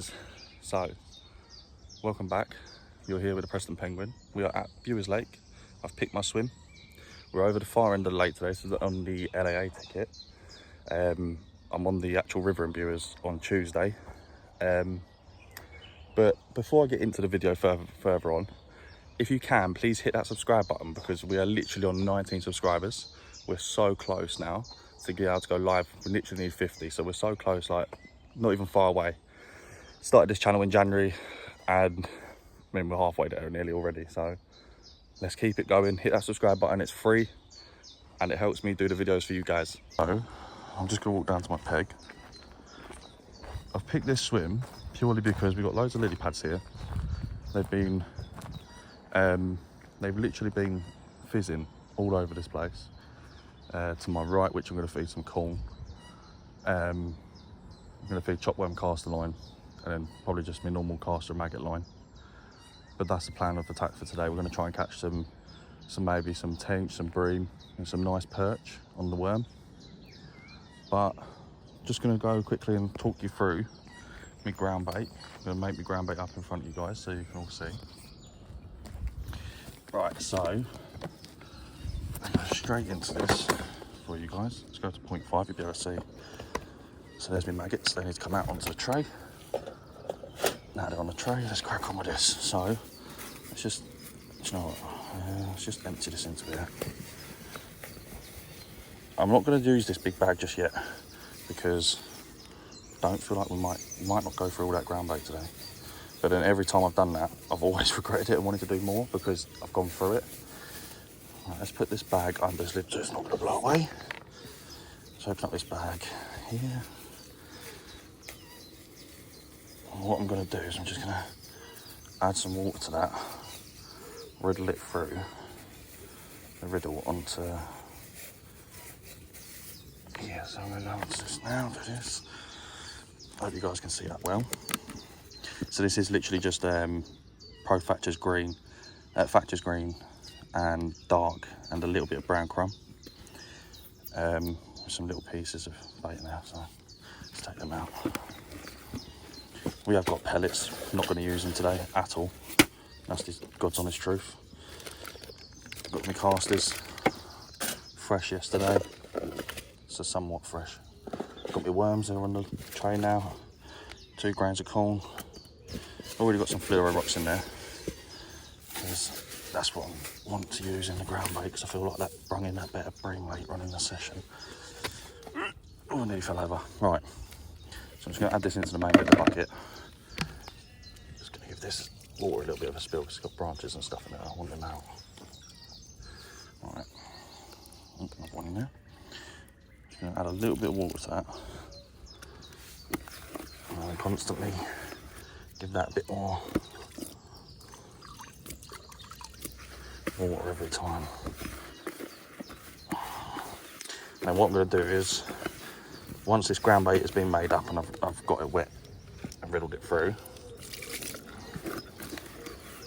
guys, so welcome back. You're here with the Preston Penguin. We are at Viewers Lake. I've picked my swim. We're over the far end of the lake today, so on the LAA ticket. I'm on the actual river in Viewers on Tuesday. But before I get into the video further on, if you can, please hit that subscribe button because we are literally on 19 subscribers. We're so close now to get out to go live. We literally need 50, so we're so close, like not even far away. Started this channel in January and I mean, we're halfway there nearly already, so let's keep it going. Hit that subscribe button, it's free and it helps me do the videos for you guys. So I'm just gonna walk down to my peg. I've picked this swim purely because we've got loads of lily pads here. They've literally been fizzing all over this place. To my right, which I'm going to feed some corn. I'm going to feed chopworm caster line and then probably just my normal caster maggot line. But that's the plan of attack for today. We're going to try and catch maybe some tench, some bream and some nice perch on the worm. But just going to go quickly and talk you through my ground bait. I'm going to make my ground bait up in front of you guys so you can all see. Right, so I'm going to go straight into this for you guys. Let's go to 0.5, you'll be able to see. So there's my maggots, they need to come out onto the tray. Now they're on the tray, let's crack on with this. So, let's just, you know what, let's just empty this into here. I'm not going to use this big bag just yet because I don't feel like we might not go through all that ground bait today. But then every time I've done that, I've always regretted it and wanted to do more because I've gone through it. Right, let's put this bag under this lid so it's not going to blow away. Let's open up this bag here. And what I'm going to do is I'm just going to add some water to that, riddle it through, the riddle onto, yeah, so I'm going to go onto this now for this. I hope you guys can see that well. So this is literally just Pro Thatcher's green and dark and a little bit of brown crumb. Some little pieces of bait now, so let's take them out. We have got pellets, not going to use them today at all. That's the God's honest truth. Got my casters, fresh yesterday, so somewhat fresh. Got my worms, they're on the tray now. 2 grains of corn. Already got some fluoro rocks in there. That's what I want to use in the ground bait because I feel like that brung in that better bream later on in the session. Oh, I nearly fell over. Right, so I'm just going to add this into the main bit of the bucket. Just going to give this water a little bit of a spill because it's got branches and stuff in it. I want them out. Right, another one in there. Just going to add a little bit of water to that. And constantly give that a bit more water every time. Now what I'm going to do is, once this ground bait has been made up and I've got it wet and riddled it through,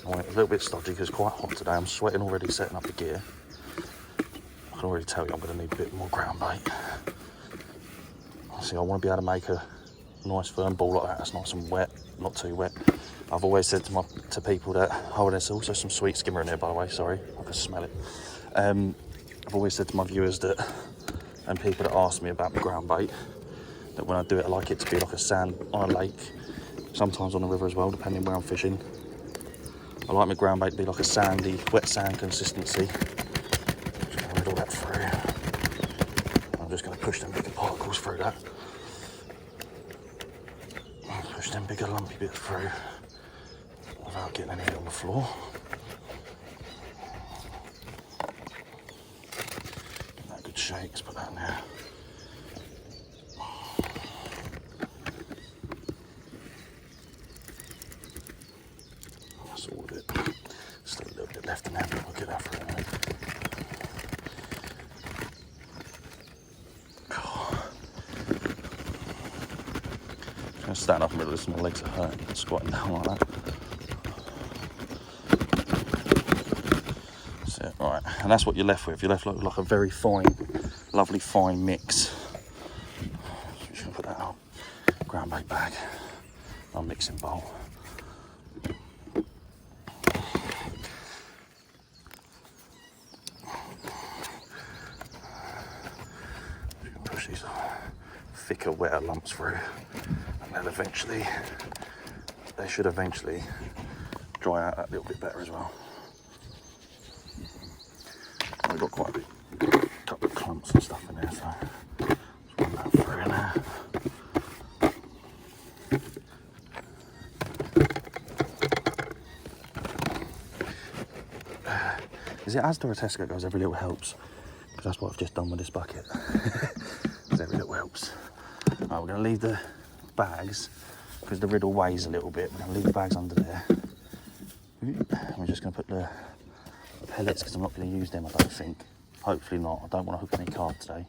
I want it a little bit stodgy because it's quite hot today. I'm sweating already setting up the gear. I can already tell you I'm going to need a bit more ground bait. See, I want to be able to make a nice firm ball like that. That's nice and wet, not too wet. I've always said to people that, oh, there's also some sweet skimmer in there, by the way, sorry, I can smell it. I've always said to my viewers that, and people that ask me about my ground bait, that when I do it, I like it to be like a sand on a lake, sometimes on the river as well, depending where I'm fishing. I like my ground bait to be like a sandy, wet sand consistency. Just going to riddle that through. I'm just going to push them bigger particles through that. Push them bigger lumpy bits through without getting any of it on the floor. Give that a good shake, let's put that in there. That's all of it. Still a little bit left in there, but we'll get that through in a minute. I'm going to stand up in the middle of this, my legs are hurting, squatting down like that. That's it, right, and that's what you're left with. You're left with like a very fine, lovely fine mix. Just going to put that out, ground bait bag. our mixing bowl. Push these thicker, wetter lumps through, and then eventually, they should eventually dry out that little bit better as well. We've got quite a couple of clumps and stuff in there, so just run that through in there. Is it Asda or Tesco goes every little helps? Because that's what I've just done with this bucket. Because every little helps. Right, we're going to leave the bags, because the riddle weighs a little bit. We're going to leave the bags under there. We're just going to put the pellets, because I'm not going to use them, I don't think. Hopefully not. I don't want to hook any carb today.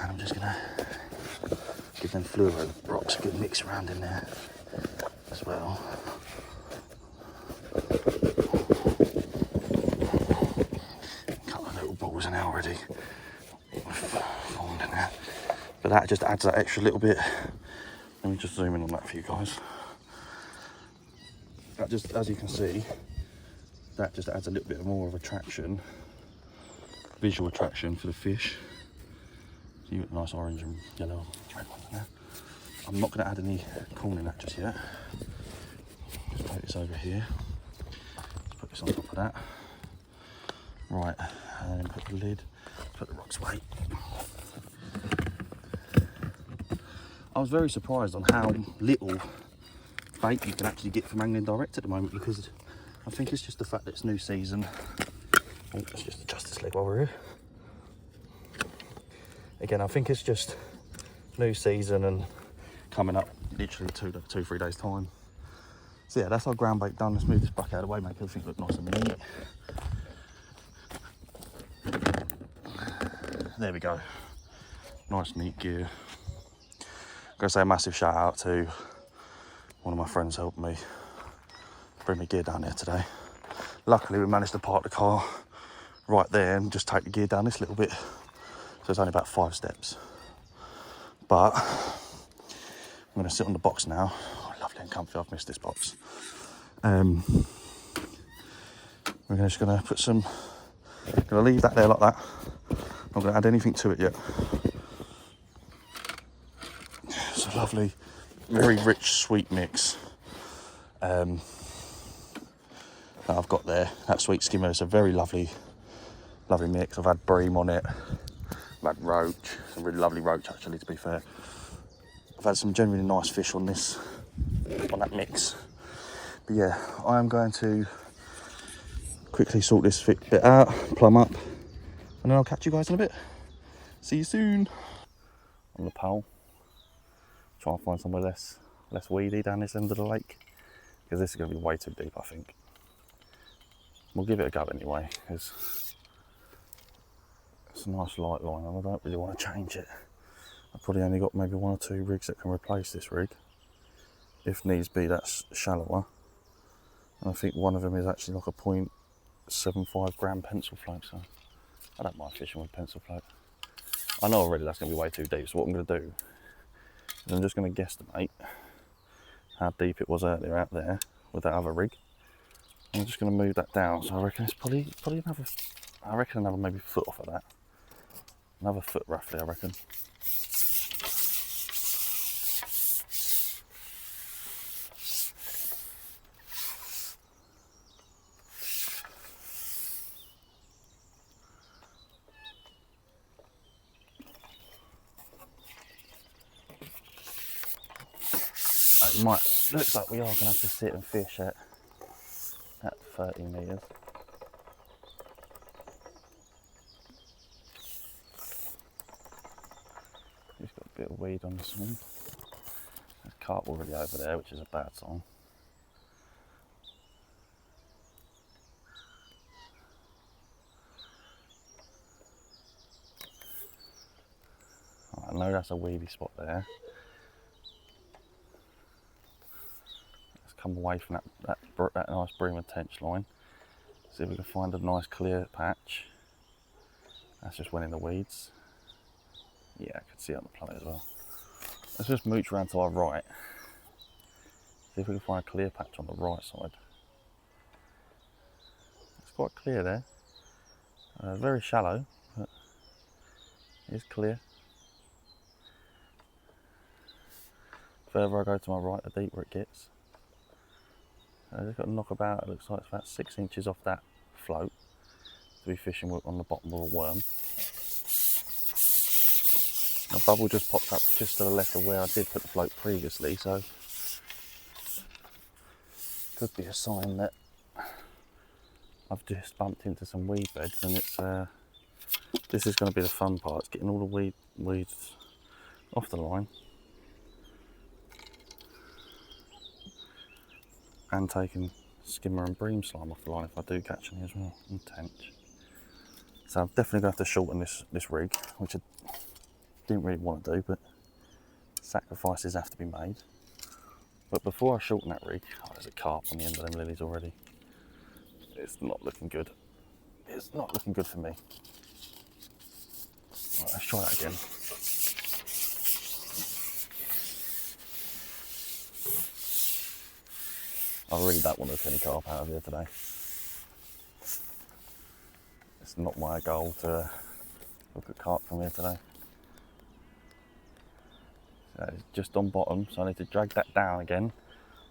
And I'm just going to give them fluoro rocks a good mix around in there as well. A couple of little balls in there already formed in there. But that just adds that extra little bit. Let me just zoom in on that for you guys. That just, as you can see, that just adds a little bit more of attraction, visual attraction for the fish. So you get nice orange and yellow red ones in there. I'm not going to add any corn in that just yet. Just put this over here. Let's put this on top of that. Right, and then put the lid, put the rocks away. I was very surprised on how little bait you can actually get from Angling Direct at the moment, because I think it's just the fact that it's new season. Let's just adjust this leg while we're here. Again, I think it's just new season and coming up literally 2-3 days time. So yeah, that's our ground bait done. Let's move this bucket out of the way, make everything look nice and neat. There we go. Nice neat gear. I'm going to say a massive shout out to one of my friends helped me bring my gear down here today. Luckily we managed to park the car right there and just take the gear down this little bit. So it's only about 5 steps. But I'm going to sit on the box now. Oh, lovely and comfy, I've missed this box. We're just going to put some, going to leave that there like that. I'm not going to add anything to it yet. It's a lovely, very rich, sweet mix that I've got there. That sweet skimmer is a very lovely mix. I've had bream on it, I've had roach, some really lovely roach actually, to be fair. I've had some genuinely nice fish on this, on that mix. But yeah, I am going to quickly sort this bit out, plumb up, and then I'll catch you guys in a bit. See you soon. On the pole, try and find somewhere less weedy down this end of the lake, because this is going to be way too deep, I think. We'll give it a go anyway, because it's a nice light line and I don't really want to change it. I've probably only got maybe 1 or 2 rigs that can replace this rig. If needs be, that's shallower. And I think one of them is actually like a 0.75 gram pencil float, so I don't mind fishing with pencil float. I know already that's going to be way too deep, so what I'm going to do is I'm just going to guesstimate how deep it was earlier out there with that other rig. I'm just going to move that down, so I reckon it's probably another maybe foot off of that. Another foot roughly, I reckon. Looks like we are going to have to sit and fish at 30 metres. Just got a bit of weed on this one. There's carp already over there, which is a bad sign. I know that's a weedy spot there. Come away from that nice bream and tench line. See if we can find a nice clear patch. That's just went in the weeds. Yeah, I can see it on the plate as well. Let's just mooch around to our right See if we can find a clear patch on the right side. It's quite clear there. Very shallow, but it is clear. The further I go to my right, the deeper it gets. I've just got to knock about, it looks like it's about 6 inches off that float to be fishing on the bottom of a worm. A bubble just popped up just to the left of where I did put the float previously, so could be a sign that I've just bumped into some weed beds, and it's this is going to be the fun part. It's getting all the weeds off the line and taking skimmer and bream slime off the line if I do catch any as well, and tench. So I'm definitely going to have to shorten this rig, which I didn't really want to do, but sacrifices have to be made. But before I shorten that rig, oh, there's a carp on the end of them lilies already. It's not looking good. It's not looking good for me. Right, let's try that again. I really don't want to take any carp out of here today. It's not my goal to look at carp from here today. So it's just on bottom, so I need to drag that down again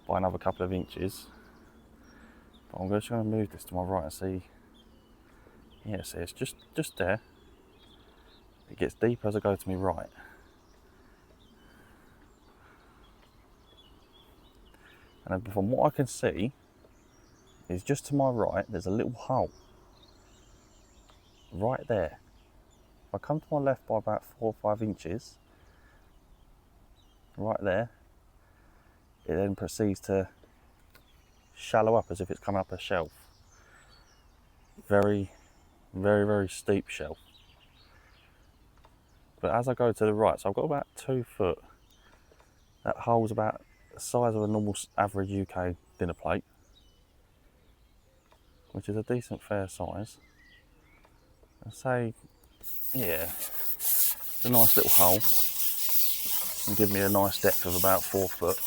by another couple of inches. But I'm just going to move this to my right and see. Yeah, see, it's just there. It gets deeper as I go to my right. And from what I can see, is just to my right, there's a little hole. Right there. If I come to my left by about 4 or 5 inches, right there, it then proceeds to shallow up as if it's coming up a shelf. Very, very, very steep shelf. But as I go to the right, so I've got about 2 foot. That hole's about the size of a normal average UK dinner plate, which is a decent fair size. I'd say, yeah, it's a nice little hole. And give me a nice depth of about 4 foot.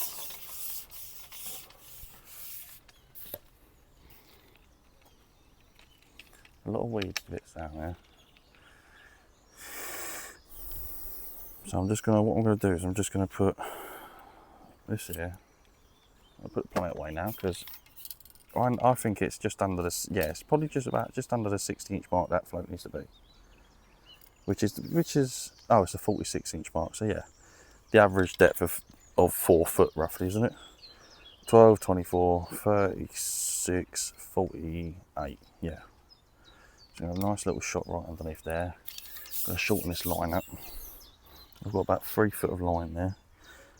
A lot of weed bits down there. So I'm just gonna, what I'm gonna do is I'm just gonna put this here. I'll put the plate away now because I think it's just under this. Yeah, it's probably just under the 60-inch mark that float needs to be. Which is oh, it's a 46-inch mark. So yeah, the average depth of 4 foot roughly, isn't it? 12, 24, 36, 48. Yeah. So a nice little shot right underneath there. I'm gonna shorten this line up. I've got about 3 foot of line there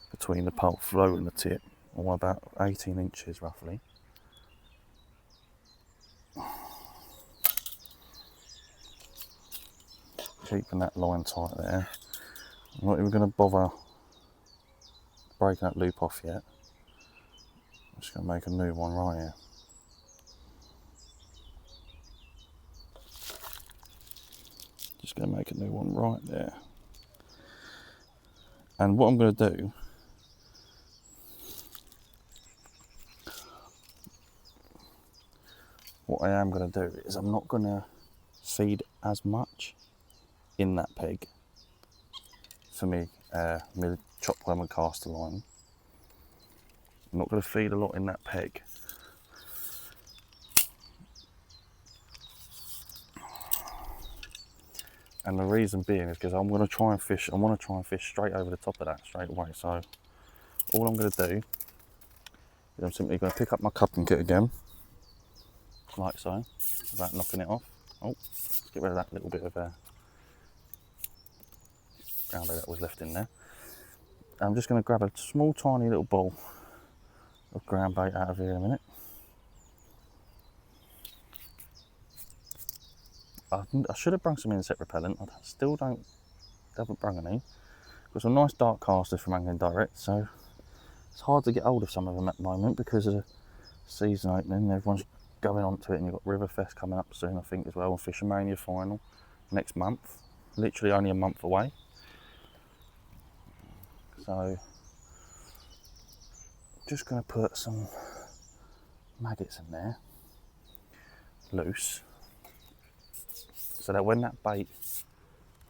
between the pole float and the tip, or about 18 inches roughly. Keeping that line tight there. I'm not even going to bother breaking that loop off yet. I'm just going to make a new one right here. Just going to make a new one right there. And what I'm going to do, what I am going to do is I'm not going to feed as much in that peg for me, my chop worm and caster line. I'm not going to feed a lot in that peg. And the reason being is because I'm going to try and fish. I want to try and fish straight over the top of that straight away. So all I'm going to do is I'm simply going to pick up my cupping kit again, like so, without knocking it off. Oh, let's get rid of that little bit of ground bait that was left in there. I'm just going to grab a small, tiny little ball of ground bait out of here in a minute. I should have brung some insect repellent. I still haven't brung any. Got some nice dark casters from Angling Direct, so it's hard to get hold of some of them at the moment because of the season opening. Everyone's going on to it, and you've got Riverfest coming up soon, I think, as well, and Fishermania final next month. Literally only a month away. So just going to put some maggots in there, loose, so that when that bait,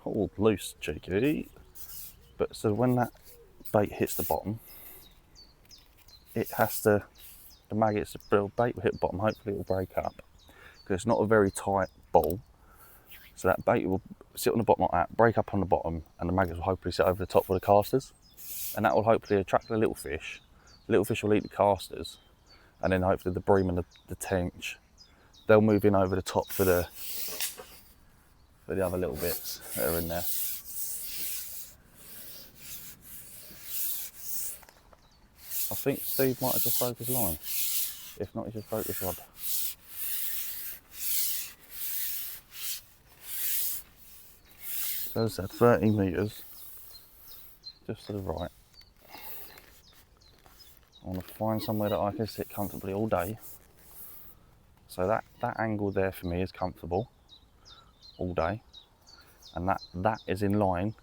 oh, loose, cheeky, but so when that bait hits the bottom, it has to, the maggots, the bait will hit the bottom, hopefully it will break up, because it's not a very tight ball, so that bait will sit on the bottom like that, break up on the bottom, and the maggots will hopefully sit over the top with the casters, and that will hopefully attract the little fish. The little fish will eat the casters, and then hopefully the bream and the tench, they'll move in over the top for the other little bits that are in there. I think Steve might have just broke his line. If not, he just broke his rod. So as I said, 30 metres, just to the right. I want to find somewhere that I can sit comfortably all day. So that angle there for me is comfortable all day. And that is in line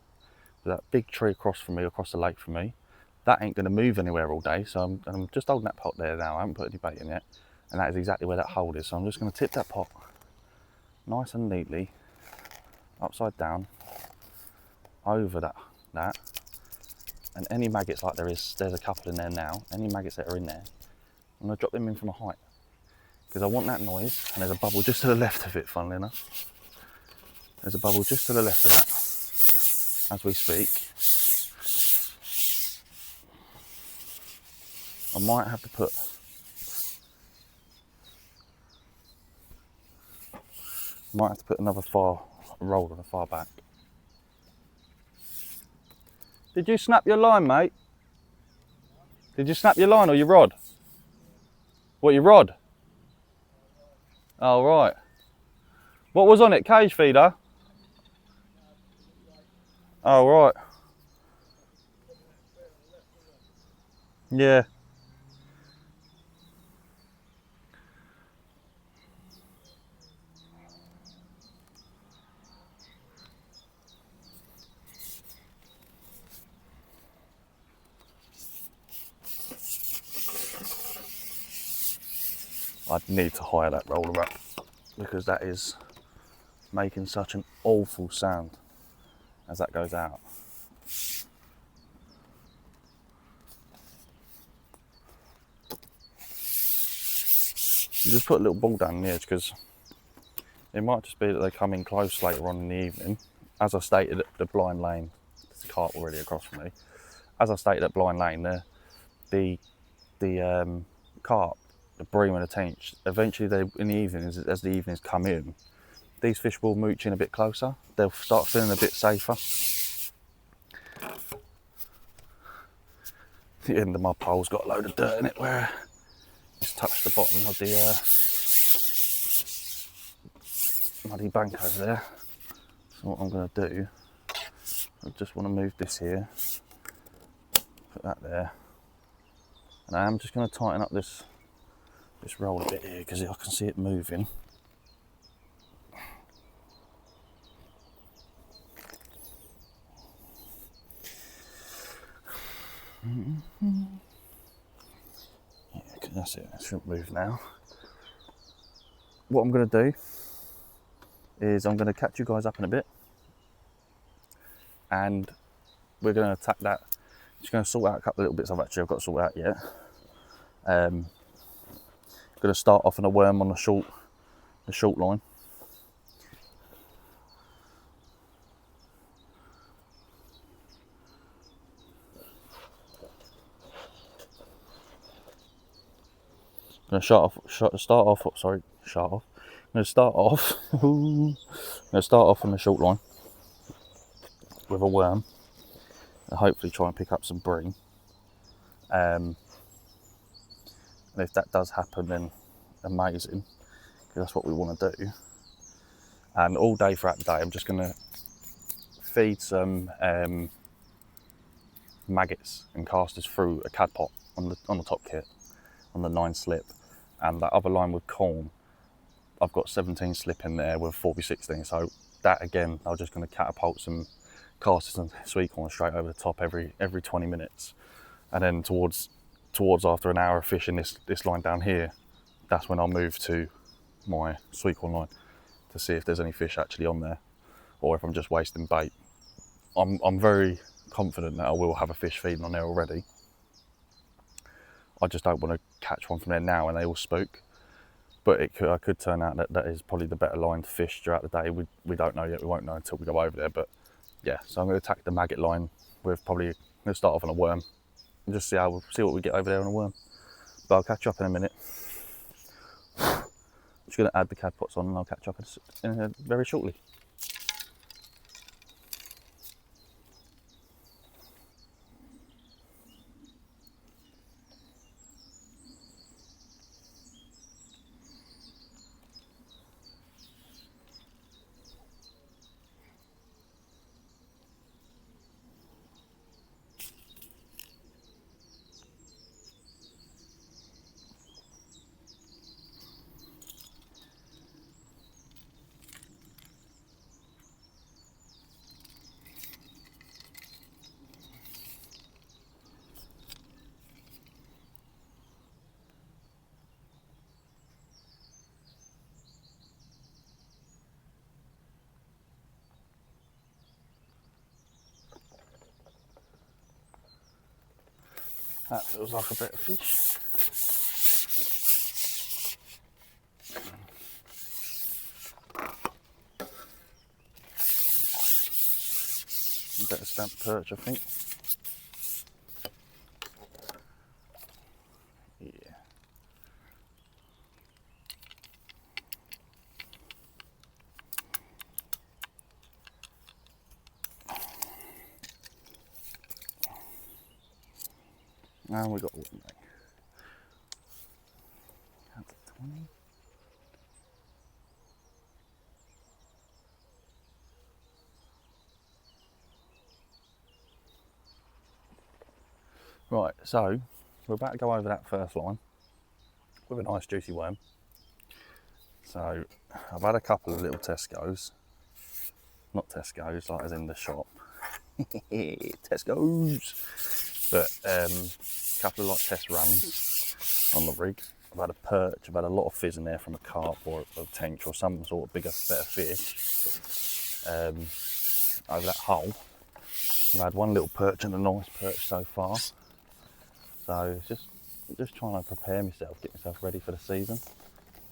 with that big tree across from me, across the lake from me. That ain't going to move anywhere all day, so I'm just holding that pot there now. I haven't put any bait in yet, and that is exactly where that hole is. So I'm just going to tip that pot nice and neatly, upside down, over that, and any maggots like there's a couple in there now. Any maggots that are in there, I'm going to drop them in from a height because I want that noise. And there's a bubble just to the left of it, funnily enough. There's a bubble just to the left of that as we speak. I might have to put another roll on the far back. Did you snap your line, mate? Did you snap your line or your rod? What, your rod? Oh, right. What was on it? Cage feeder? Oh, right. Yeah. I'd need to hire that roller up because that is making such an awful sound as that goes out. You just put a little ball down the edge because it might just be that they come in close later on in the evening. As I stated at the blind lane, there's a cart already across from me. As I stated at blind lane, the carp, the bream and the tench, eventually in the evenings, as the evenings come in, these fish will mooch in a bit closer. They'll start feeling a bit safer. The end of my pole's got a load of dirt in it where it's touched the bottom of the muddy bank over there. So what I'm going to do, I just want to move this here, put that there, and I am just going to tighten up this roll a bit here because I can see it moving. Yeah, that's it, it shouldn't move now. What I'm going to do is I'm going to catch you guys up in a bit and we're going to attack that. Just going to sort out a couple of little bits I've got to sort out yet. Going to start off on a worm on the short line. I'm going to start off on the short line with a worm and hopefully try and pick up some bream. And if that does happen, then amazing, because that's what we want to do. And all day throughout the day, I'm just going to feed some maggots and casters through a cad pot on the top kit, on the 9 slip, and that other line with corn, I've got 17 slip in there with 4B16. So that again, I'm just going to catapult some casters and sweet corn straight over the top every 20 minutes, and then towards towards after an hour of fishing this line down here, that's when I'll move to my Sweetcorn line to see if there's any fish actually on there, or if I'm just wasting bait. I'm very confident that I will have a fish feeding on there already. I just don't want to catch one from there now and they all spook. But I could turn out that is probably the better line to fish throughout the day. We don't know yet. We won't know until we go over there. But yeah, so I'm going to attack the maggot line with probably, I'm going to start off on a worm and just see what we get over there on a worm. But I'll catch you up in a minute. I'm just going to add the cad pots on and I'll catch up very shortly. That feels like a bit of fish. Better stamp perch, I think. Yeah. Now we got a wooden ring. That's a 20. Right, so we're about to go over that first line with a nice juicy worm. So I've had a couple of little test goes, not test goes like as in the shop, test goes, but a couple of like test runs on the rig. I've had a perch, I've had a lot of fizz in there from a carp or a tench or some sort of bigger, better fish. Over that hole, I've had one little perch and a nice perch so far. So it's just trying to prepare myself, get myself ready for the season.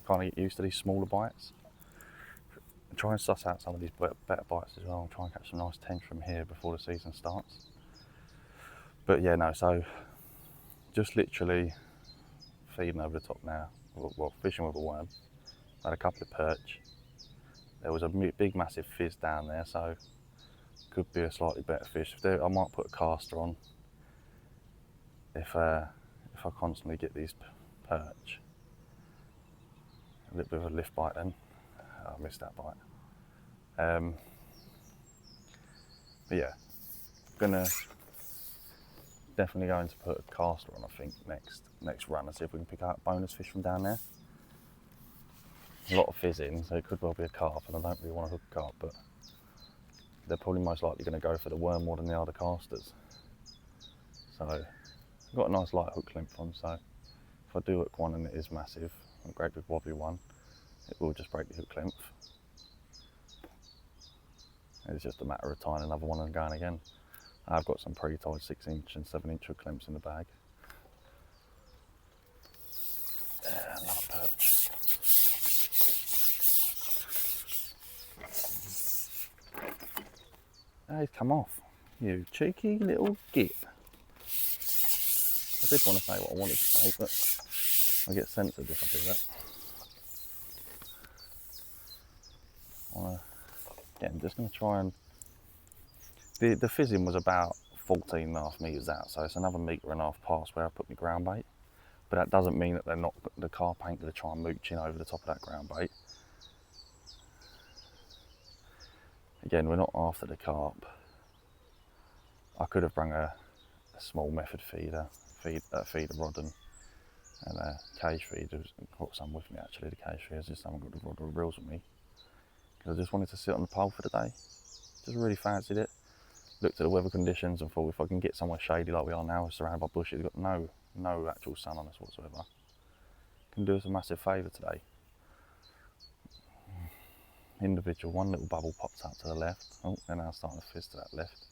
Kind of get used to these smaller bites. And try and suss out some of these better bites as well and try and catch some nice tench from here before the season starts. But yeah, no, so just literally feeding over the top now. Well, fishing with a worm. Had a couple of perch. There was a big massive fizz down there, so could be a slightly better fish. I might put a caster on if I constantly get these perch. A little bit of a lift bite then. Oh, I missed that bite. But yeah, gonna definitely going to put a caster on, I think, next run and see if we can pick out bonus fish from down there. A lot of fizz in, so it could well be a carp, and I don't really want to hook a carp, but they're probably most likely going to go for the worm more than the other casters. So I've got a nice light hook length on, so if I do hook one and it is massive, a great big wobbly one, it will just break the hook length. It's just a matter of tying another one and going again. I've got some pre-tied 6-inch and 7-inch hook lengths in the bag. Another perch. Oh, he's come off. You cheeky little git. I did want to say what I wanted to say, but I get censored if I do that. I'm just going to try and... The fizzing was about 14.5 metres out, so it's another metre and a half past where I put my ground bait. But that doesn't mean that the carp ain't going to try and mooch in over the top of that ground bait. Again, we're not after the carp. I could have brought a small method feeder rod and a cage feeder. I brought some with me actually, the cage feeders. Just haven't got the rod or reels with me. Because I just wanted to sit on the pole for the day. Just really fancied it. Looked at the weather conditions and thought if I can get somewhere shady like we are now, surrounded by bushes, got no no actual sun on us whatsoever, can do us a massive favour today. Individual, one little bubble pops up to the left. Oh, they're now starting to fizz to that left.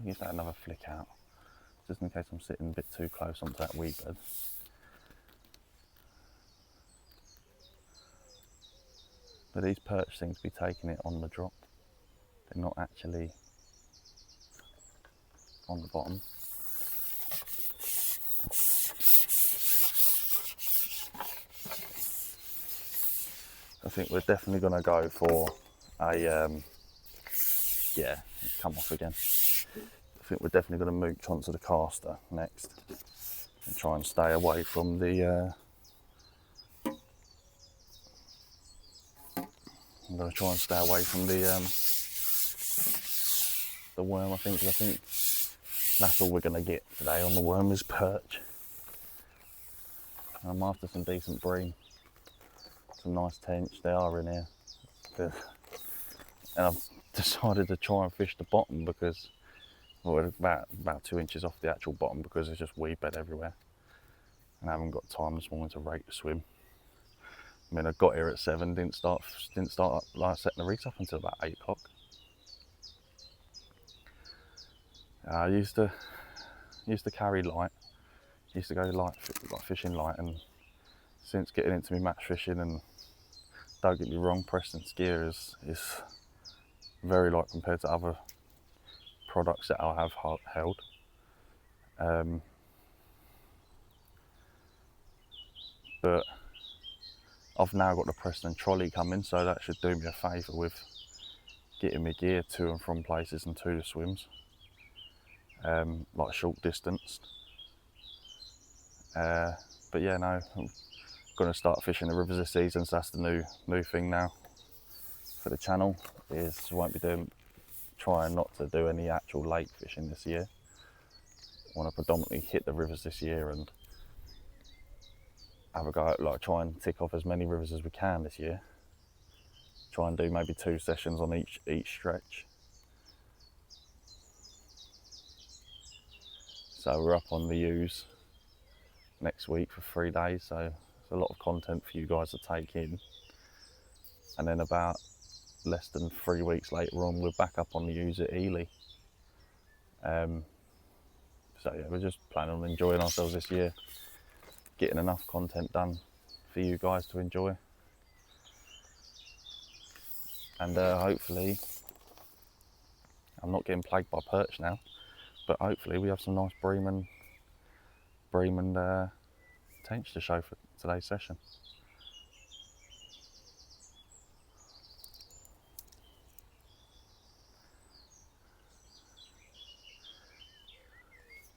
Give that another flick out, just in case I'm sitting a bit too close onto that wee bed. But these perch seem to be taking it on the drop. They're not actually on the bottom. I think we're definitely going to go for a, yeah, it's come off again. I think we're definitely going to mooch onto the caster next and try and stay away from the, I'm going to try and stay away from the worm, I think, because I think that's all we're going to get today on the worm is perch. I'm after some decent bream, some nice tench. They are in here. And I've decided to try and fish the bottom because, well, we're about 2 inches off the actual bottom because there's just weed bed everywhere. And I haven't got time this morning to rake the swim. I mean, I got here at 7, didn't start like setting the rigs up until about 8 o'clock. I used to carry light, used to go light fishing light, and since getting into me match fishing, and don't get me wrong, Preston's gear is very light compared to other products that I have held. But I've now got the Preston trolley coming, so that should do me a favour with getting my gear to and from places and to the swims, like short distance. But yeah, no, I'm going to start fishing the rivers this season, so that's the new thing now for the channel, is won't be trying not to do any actual lake fishing this year. I want to predominantly hit the rivers this year and have a go at, like, try and tick off as many rivers as we can this year. Try and do maybe 2 sessions on each stretch. So we're up on the U's next week for 3 days, so it's a lot of content for you guys to take in. And then about less than 3 weeks later on, we're back up on the U's at Ely. So yeah, we're just planning on enjoying ourselves this year, getting enough content done for you guys to enjoy. And hopefully, I'm not getting plagued by perch now, but hopefully we have some nice bream and tench to show for today's session.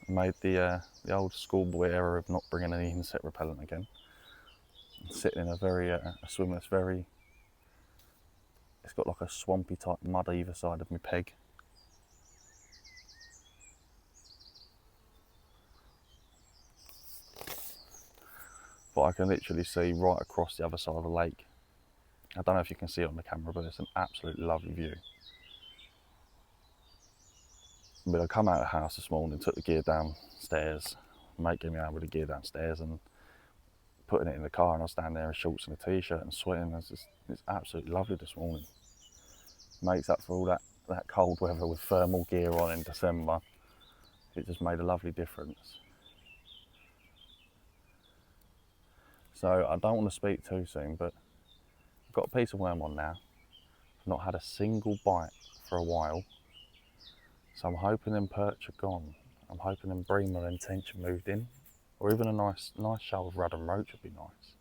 I made the old schoolboy error of not bringing any insect repellent again. I'm sitting in a swim that's it's got like a swampy type mud either side of my peg. But I can literally see right across the other side of the lake. I don't know if you can see it on the camera, but it's an absolutely lovely view. But I come out of the house this morning, took the gear downstairs, mate gave me out with the gear downstairs and putting it in the car, and I was standing there in shorts and a t-shirt and sweating. It's absolutely lovely this morning. Makes up for all that cold weather with thermal gear on in December. It just made a lovely difference. So I don't want to speak too soon, but I've got a piece of worm on now. I've not had a single bite for a while. So I'm hoping them perch are gone. I'm hoping them bream and tench are moved in, or even a nice shoal of rudd and roach would be nice.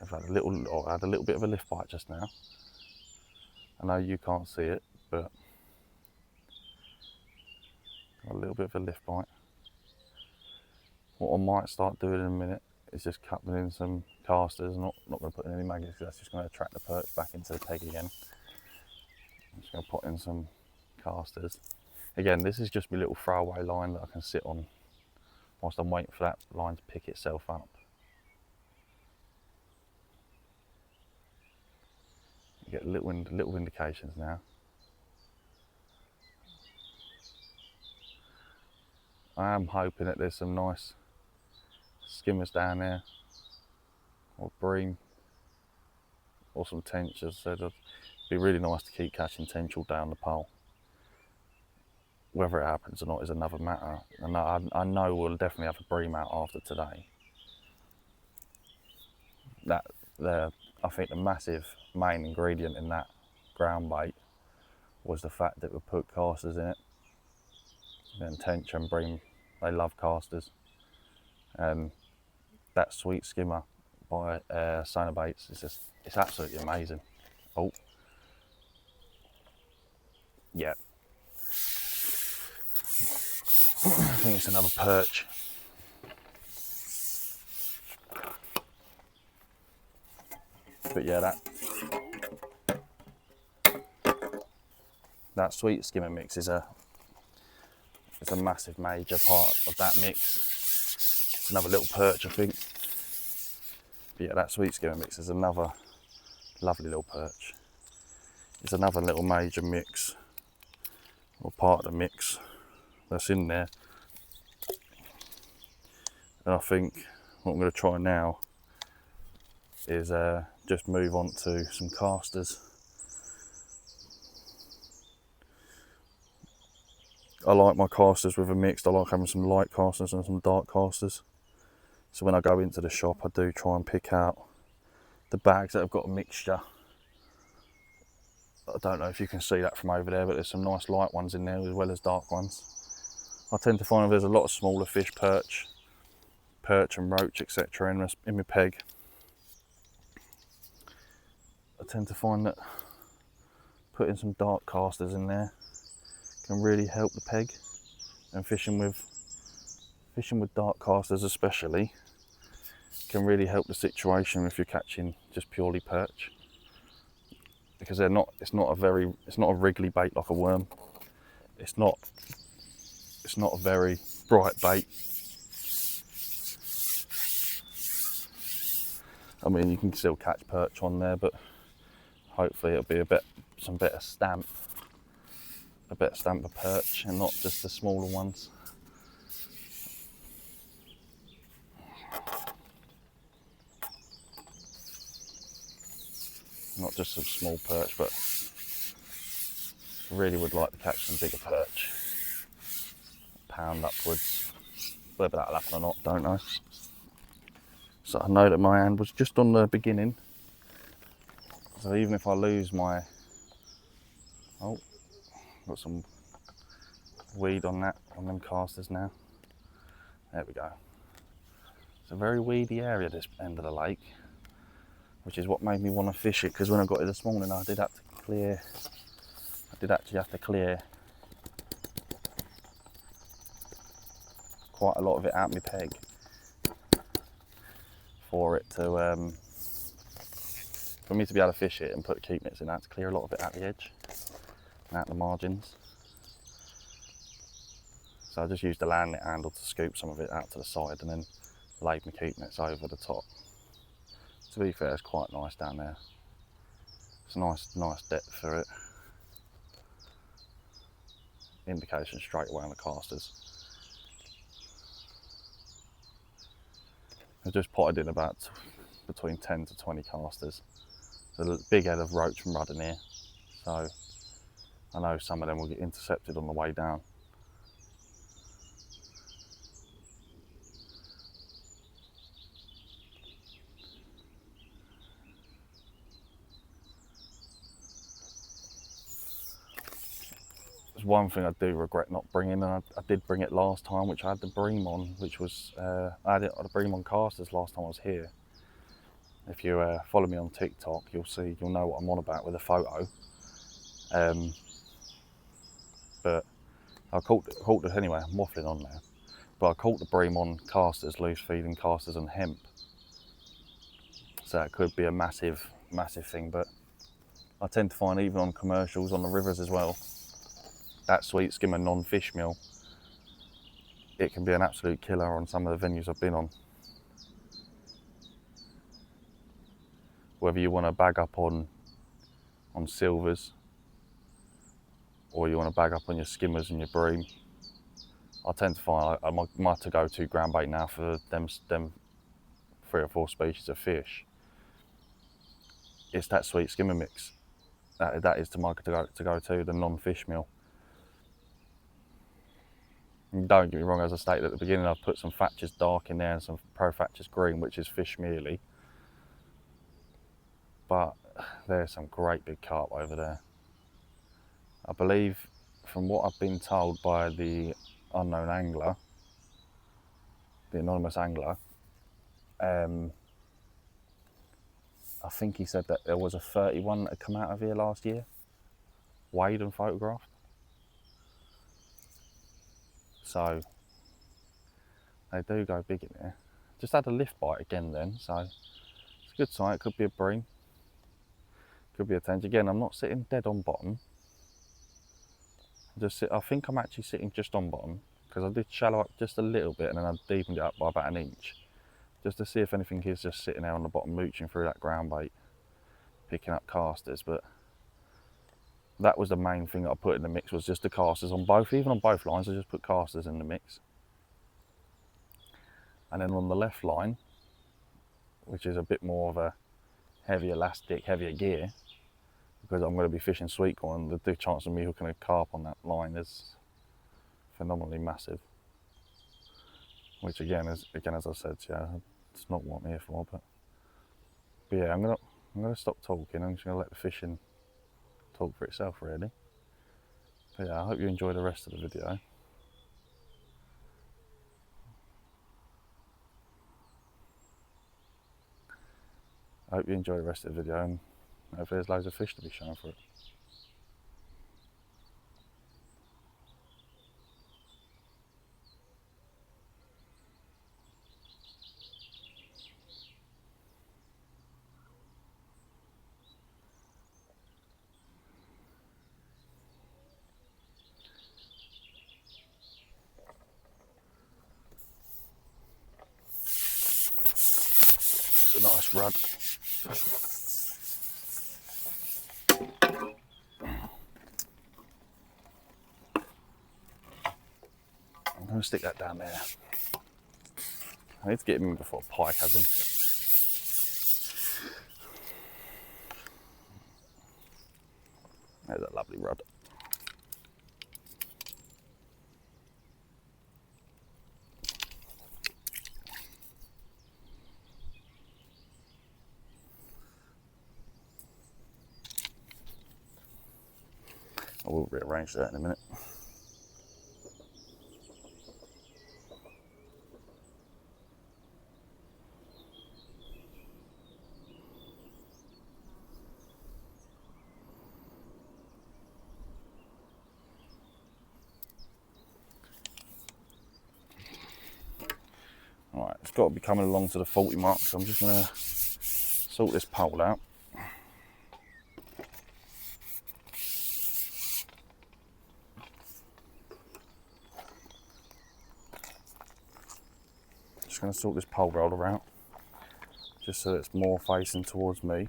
I've had a little bit of a lift bite just now. I know you can't see it, but a little bit of a lift bite. What I might start doing in a minute is just cutting in some casters. I'm not going to put in any maggots because that's just going to attract the perch back into the peg again. I'm just going to put in some casters. Again, this is just my little throwaway line that I can sit on whilst I'm waiting for that line to pick itself up. You get little indications now. I am hoping that there's some nice skimmers down there, or bream, or some tench. As I said, it'd be really nice to keep catching tench all down the pole. Whether it happens or not is another matter, and I know we'll definitely have a bream out after today. I think the massive main ingredient in that ground bait was the fact that we put casters in it. And tench and bream, they love casters. That sweet skimmer by Sonar Baits it's absolutely amazing. Oh, yeah. I think it's another perch. But yeah, that sweet skimmer mix is a massive major part of that mix. It's another little perch, I think. But yeah, that sweet skimmer mix is another lovely little perch. It's another little major mix, or part of the mix that's in there. And I think what I'm going to try now is just move on to some casters. I like my casters with a mix. I like having some light casters and some dark casters. So when I go into the shop, I do try and pick out the bags that have got a mixture. I don't know if you can see that from over there, but there's some nice light ones in there as well as dark ones. I tend to find there's a lot of smaller fish, perch and roach, etc. in my peg. I tend to find that putting some dark casters in there can really help the peg, and fishing with dark casters especially can really help the situation if you're catching just purely perch, because it's not a wriggly bait like a worm. It's not a very bright bait. I mean, you can still catch perch on there, but hopefully it'll be some better stamp of perch and not just the smaller ones. Not just some small perch, but really would like to catch some bigger perch. Pound upwards. Whether that'll happen or not, don't know. So I know that my hand was just on the beginning. So even if I lose my... Oh, got some weed on them casters now. There we go. It's a very weedy area, this end of the lake, which is what made me want to fish it, because when I got it this morning I did actually have to clear quite a lot of it out my peg for me to be able to fish it and put keep nets in. I had to clear a lot of it out the edge and out the margins. So I just used the land net handle to scoop some of it out to the side and then laid my keep nets over the top. To be fair, it's quite nice down there. It's a nice depth for it. Indication straight away on the casters. I just potted in about between 10 to 20 casters. There's a big head of roach and rudd in here, so I know some of them will get intercepted on the way down. There's one thing I do regret not bringing, and I did bring it last time, which I had the bream on, which was, I had the bream on casters last time I was here. If you follow me on TikTok, you'll know what I'm on about with a photo. But I caught it anyway, I'm waffling on now. But I caught the bream on casters, loose feeding casters and hemp. So it could be a massive thing, but I tend to find even on commercials, on the rivers as well, that sweet skimmer non-fish meal, it can be an absolute killer on some of the venues I've been on. Whether you want to bag up on silvers, or you want to bag up on your skimmers and your bream, I tend to find my to-go-to ground bait now for them 3 or 4 species of fish. It's that sweet skimmer mix. That is my to-go-to, the non-fish meal. And don't get me wrong, as I stated at the beginning, I've put some Thatcher's Dark in there and some Pro Thatcher's Green, which is fish mealy. But there's some great big carp over there. I believe, from what I've been told by the unknown angler, the anonymous angler, I think he said that there was a 31 that had come out of here last year, weighed and photographed. So they do go big in there. Just had a lift bite again then, so it's a good sign. It could be a bream, could be a tench. Again, I'm not sitting dead on bottom. I think I'm actually sitting just on bottom, because I did shallow up just a little bit and then I deepened it up by about 1 inch, just to see if anything is just sitting there on the bottom mooching through that ground bait, picking up casters. But that was the main thing that I put in the mix, was just the casters on both, even on both lines. I just put casters in the mix. And then on the left line, which is a bit more of a heavy elastic, heavier gear, because I'm going to be fishing sweet corn, the chance of me hooking a carp on that line is phenomenally massive. Which again, as I said, yeah, it's not what I'm here for. But yeah, I'm gonna stop talking. I'm just gonna let the fishing talk for itself, really. But yeah, I hope you enjoy the rest of the video. I hope you enjoy the rest of the video, and hopefully there's loads of fish to be shown for it. It's a nice rud. I'm going to stick that down there. I need to get him in before Pike has him. There's a lovely rod. I will rearrange that in a minute. Alright, it's got to be coming along to the 40 mark, so I'm just going to sort this pole out. Just going to sort this pole roller out, just so it's more facing towards me.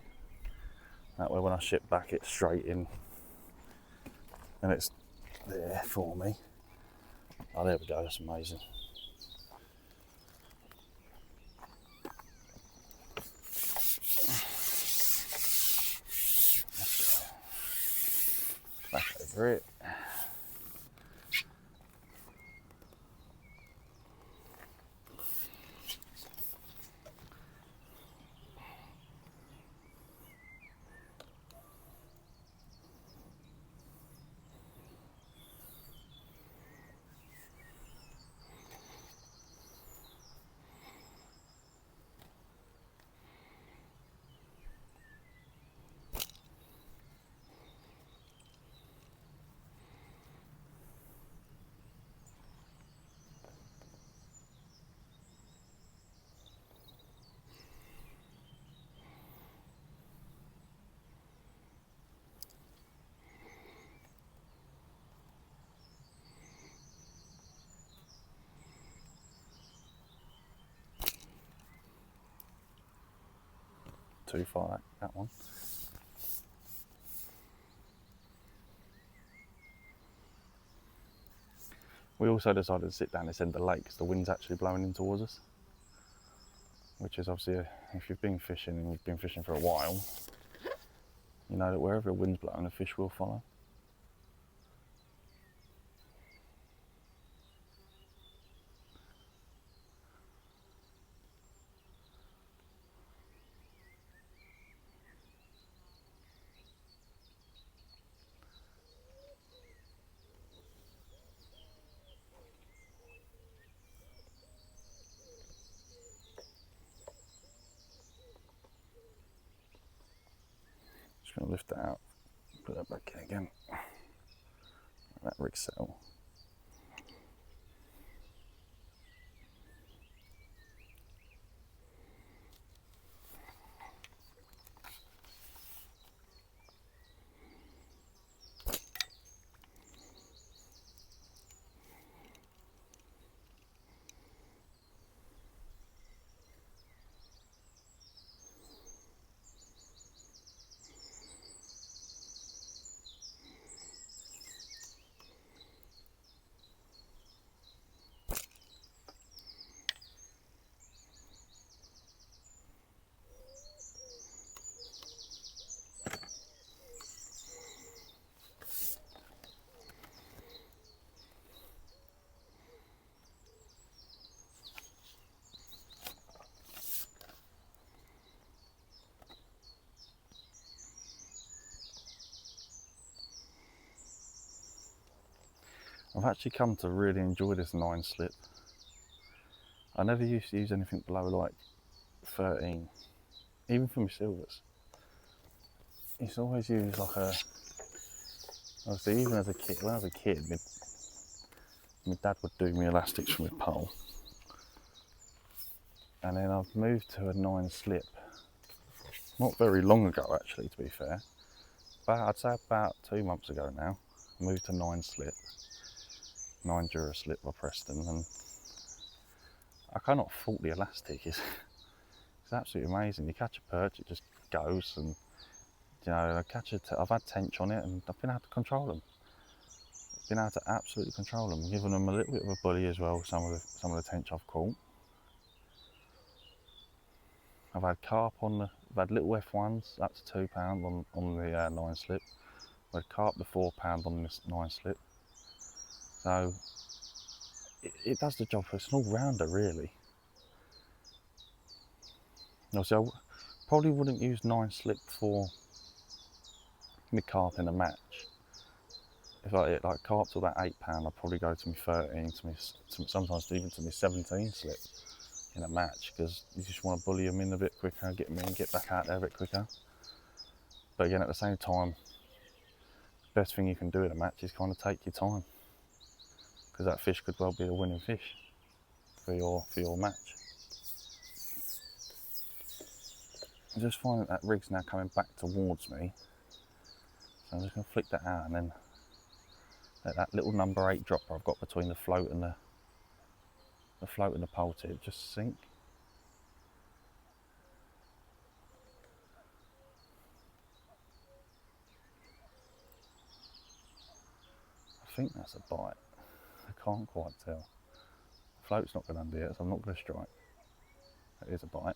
That way when I ship back, it's straight in and it's there for me. Oh, there we go, that's amazing. Back over it. Too far, that one. We also decided to sit down this end of the lake because the wind's actually blowing in towards us, which is obviously, if you've been fishing and you've been fishing for a while, you know that wherever the wind's blowing, the fish will follow. Just going to lift that out, put that back in again. That rig settle. I've actually come to really enjoy this 9 slip. I never used to use anything below like 13, even for my silvers. It's always used like a, obviously even as a kid, when I was a kid, my dad would do me elastics from his pole. And then I've moved to a 9 slip, not very long ago actually, to be fair. But I'd say about 2 months ago now, I moved to 9 slip. 9 Dura slip by Preston, and I cannot fault the elastic. It's absolutely amazing. You catch a perch, it just goes, and you know, I've had tench on it, and I've been able to control them. I've been able to absolutely control them, giving them a little bit of a bully as well. Some of the tench I've caught. I've had carp on the. I've had little F1s up to £2 on the 9 slip. I've had carp to £4 on this 9 slip. So it does the job. It's an all-rounder really. Also, I probably wouldn't use 9 slip for mid carp in a match. If I hit like carp to about £8, I'd probably go to my 13, sometimes even to my 17 slip in a match, because you just want to bully them in a bit quicker, get them in, get back out there a bit quicker. But again, at the same time, the best thing you can do in a match is kind of take your time, because that fish could well be the winning fish for your match. I'm just finding that rig's now coming back towards me, so I'm just going to flick that out and then let that little number 8 dropper I've got between the float and the pole tip just sink. I think that's a bite. I can't quite tell. The float's not going under yet, so I'm not going to strike. It is a bite.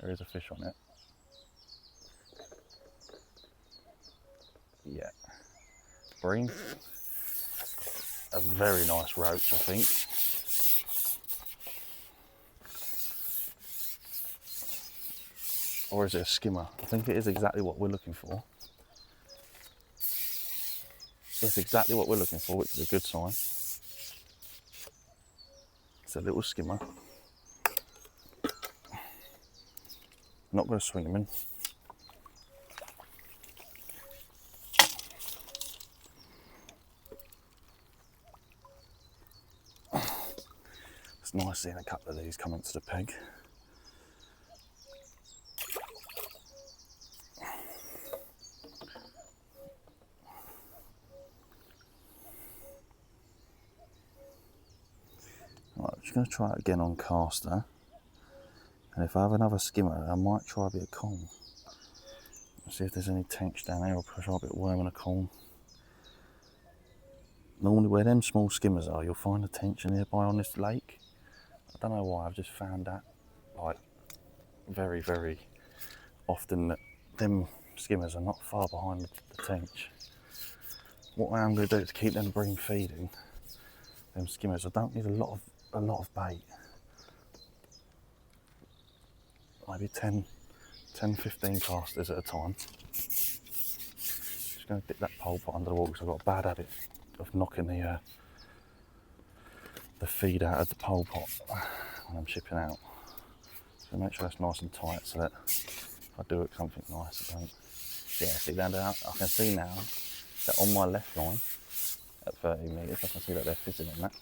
There is a fish on it. Yeah. Bream. A very nice roach, I think. Or is it a skimmer? I think it is exactly what we're looking for. It's exactly what we're looking for, which is a good sign. It's a little skimmer. Not going to swing him in. It's nice seeing a couple of these come into the peg. Right, I'm just going to try it again on caster. And if I have another skimmer, I might try a bit of Kong. See if there's any tench down there, or try a bit of worm and a Kong. Normally where them small skimmers are, you'll find the tension nearby on this lake. I don't know why, I've just found that like very, very often that them skimmers are not far behind the tench. What I am going to do is keep them bream feeding them skimmers. I don't need a lot of bait. Maybe 10, 15 casters at a time. Just going to dip that pole pot under the water because I've got a bad habit of knocking the feed out of the pole pot when I'm shipping out. So make sure that's nice and tight so that if I do it something nice, I don't. Yeah, see down there, I can see now that on my left line at 30 metres, I can see that they're fizzing on that.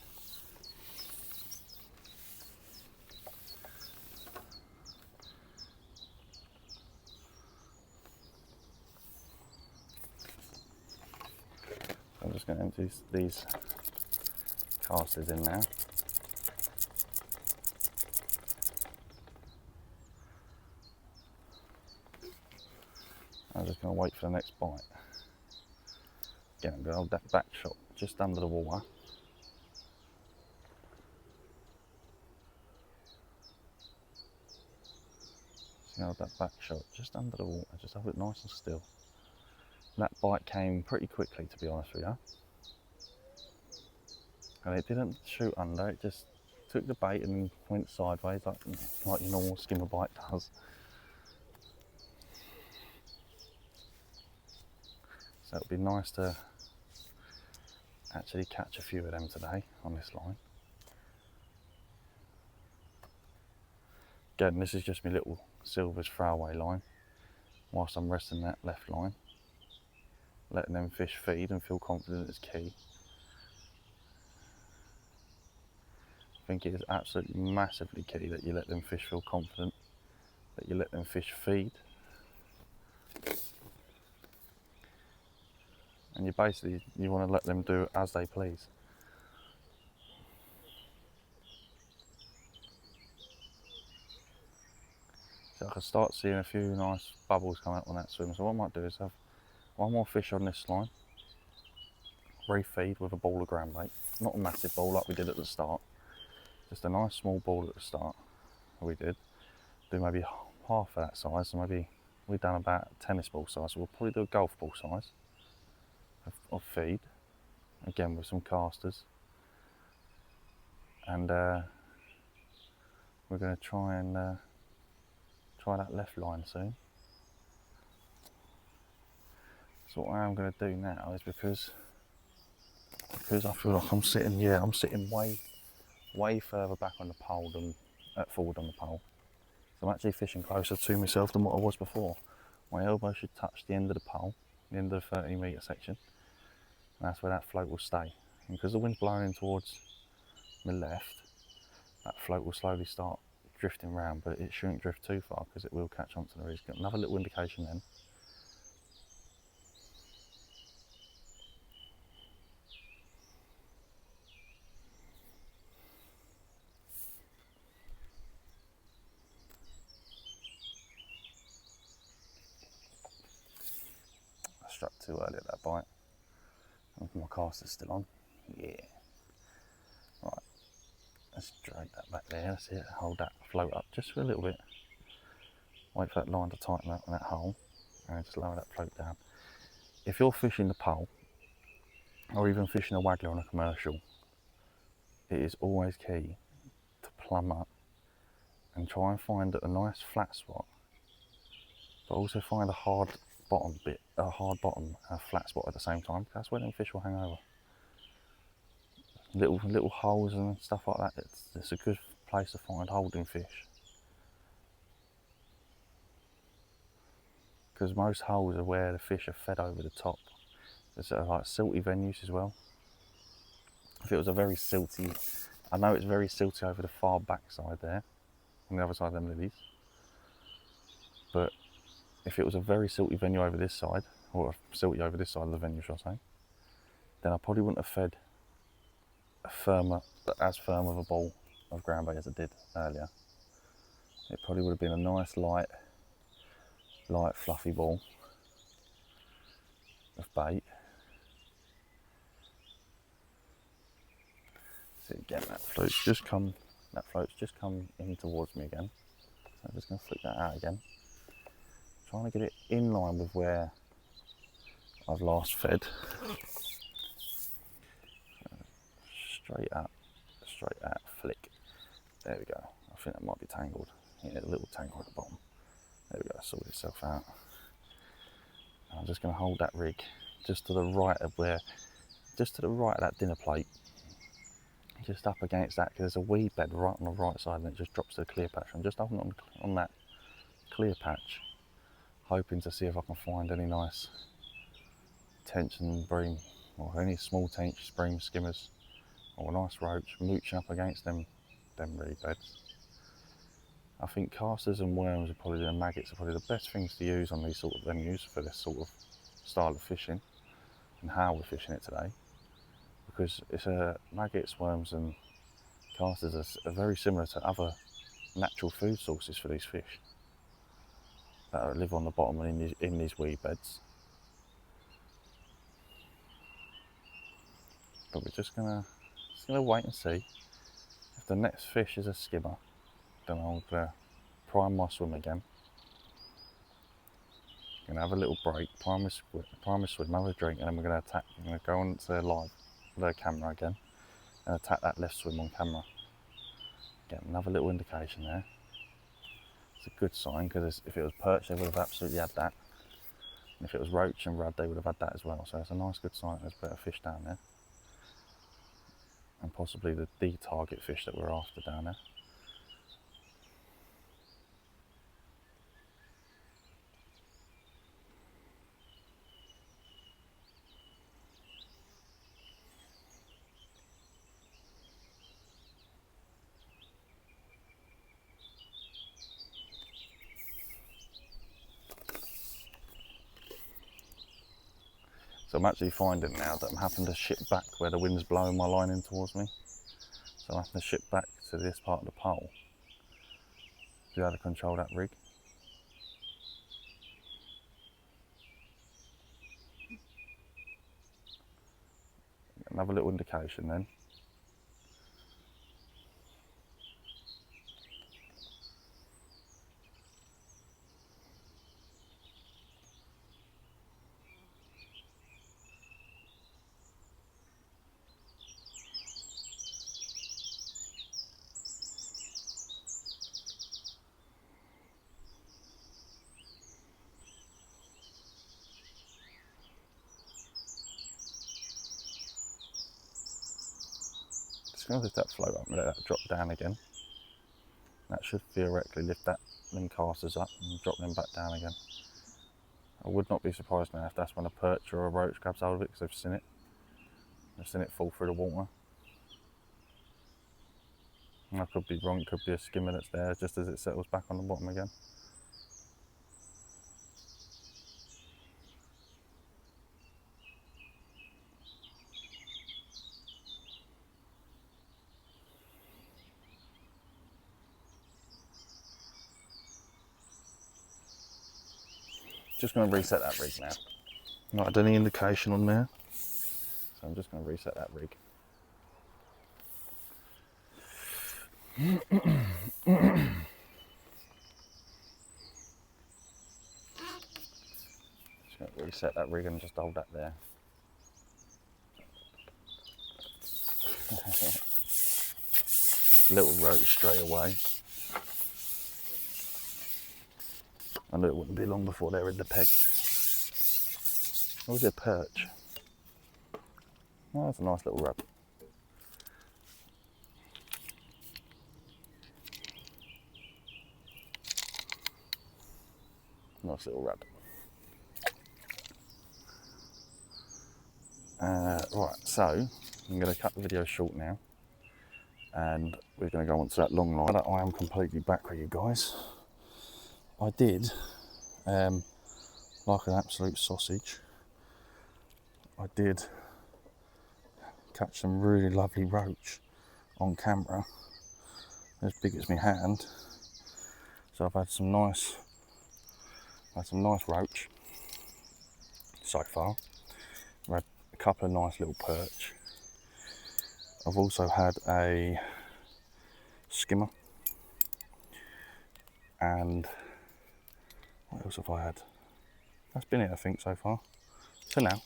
I'm just going to empty these casters in now. I'm just going to wait for the next bite. Again, I'm going to hold that back shot just under the water. So hold that back shot just under the water, just hold it nice and still. That bite came pretty quickly, to be honest with you. And it didn't shoot under, it just took the bait and went sideways like your normal skimmer bite does. So it'll be nice to actually catch a few of them today on this line. Again, this is just my little Silvers throwaway line whilst I'm resting that left line. Letting them fish feed and feel confident is key. I think it is absolutely massively key that you let them fish feel confident, that you let them fish feed. And you want to let them do as they please. So I can start seeing a few nice bubbles come up on that swim. So what I might do is have one more fish on this line, refeed with a ball of ground bait. Not a massive ball like we did at the start, just a nice small ball at the start we did. Do maybe half of that size, so maybe we've done about a tennis ball size, so we'll probably do a golf ball size of feed, again with some casters. And we're going to try that left line soon. So what I am going to do now is because I feel like I'm sitting way further back on the pole than forward on the pole. So I'm actually fishing closer to myself than what I was before. My elbow should touch the end of the pole, the end of the 30 metre section. And that's where that float will stay. And because the wind's blowing in towards my left, that float will slowly start drifting round, but it shouldn't drift too far because it will catch onto the reeds. Get another little indication then. I struck too early at that bite. My cast is still on. Yeah. Right. Let's drag that back there. That's it. Hold that float up just for a little bit. Wait for that line to tighten up in that hole, and just lower that float down. If you're fishing the pole, or even fishing a waggler on a commercial, it is always key to plumb up and try and find a nice flat spot, but also find a hard bottom and a flat spot at the same time. That's where them fish will hang over. Little holes and stuff like that. It's a good place to find holding fish, because most holes are where the fish are fed over the top. There's like silty venues as well. If it was a very silty, I know it's very silty over the far back side there, on the other side of them lilies, but if it was a very silty venue over this side, or silty over this side of the venue, shall I say, then I probably wouldn't have fed as firm of a ball of ground bait as I did earlier. It probably would have been a nice light fluffy ball of bait, So again, that float's just come in towards me again. So I'm just going to flick that out again. Trying to get it in line with where I've last fed. Straight out, flick. There we go. I think that might be tangled. Yeah, a little tangle at the bottom. There we go, sort itself out. I'm just going to hold that rig just to the right of that dinner plate. Just up against that, because there's a weed bed right on the right side and it just drops to the clear patch. I'm just holding on that clear patch, hoping to see if I can find any nice tench and bream, or any small tench, bream, skimmers, or a nice roach mooching up against them reed beds. I think casters and worms and maggots are probably the best things to use on these sort of venues for this sort of style of fishing and how we're fishing it today, because it's maggots, worms and casters are very similar to other natural food sources for these fish that live on the bottom and in these weed beds. But we're just gonna wait and see. If the next fish is a skimmer, then I'll prime my swim again. Gonna have a little break, prime my swim, have a drink, and then we're gonna go on to live with the camera again and attack that left swim on camera. Get another little indication there. It's a good sign, because if it was perch, they would have absolutely had that. And if it was roach and rudd, they would have had that as well. So it's a nice good sign there's better fish down there. And possibly the target fish that we're after down there. So I'm actually finding now that I'm having to ship back where the wind's blowing my line in towards me. So I'm having to ship back to this part of the pole to be able to control that rig. Another little indication then. Just going to lift that float up and let that drop down again. That should theoretically lift them casters up and drop them back down again. I would not be surprised now if that's when a perch or a roach grabs hold of it, because they've seen it. They've seen it fall through the water. And I could be wrong, it could be a skimmer that's there just as it settles back on the bottom again. Just going to reset that rig now. Not had any indication on there, so I'm just going to reset that rig. Just going to reset that rig and just hold that there. Little roach straight away. I knew it wouldn't be long before they're in the peg. Or was it a perch? Oh, that's a nice little rub. Nice little rub. Right, so I'm going to cut the video short now, and we're going to go on to that long line. I am completely back with you guys. I did, like an absolute sausage, I did catch some really lovely roach on camera, as big as my hand. So I've had some nice roach so far. I've had a couple of nice little perch. I've also had a skimmer, and what else have I had? That's been it, I think, so far, for now.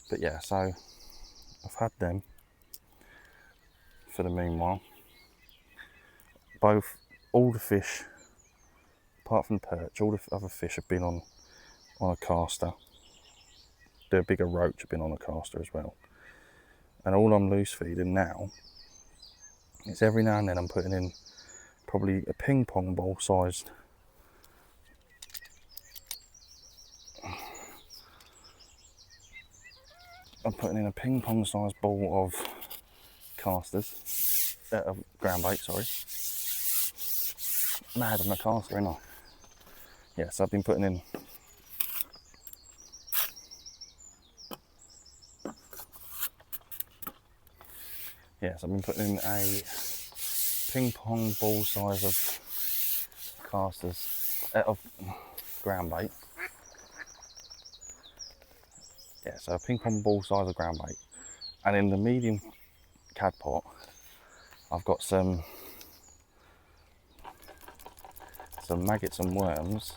But yeah, so I've had them for the meanwhile. All the fish, apart from the perch, all the other fish have been on a caster. The bigger roach have been on a caster as well. And all I'm loose feeding now is every now and then I'm putting in probably a ping pong ball sized ball of casters, of ground bait, sorry. Mad on the caster, ain't I? Yeah, so I've been putting in a ping pong ball size of casters, of ground bait. Yeah, so a ping pong ball size of ground bait. And in the medium cad pot, I've got some maggots and worms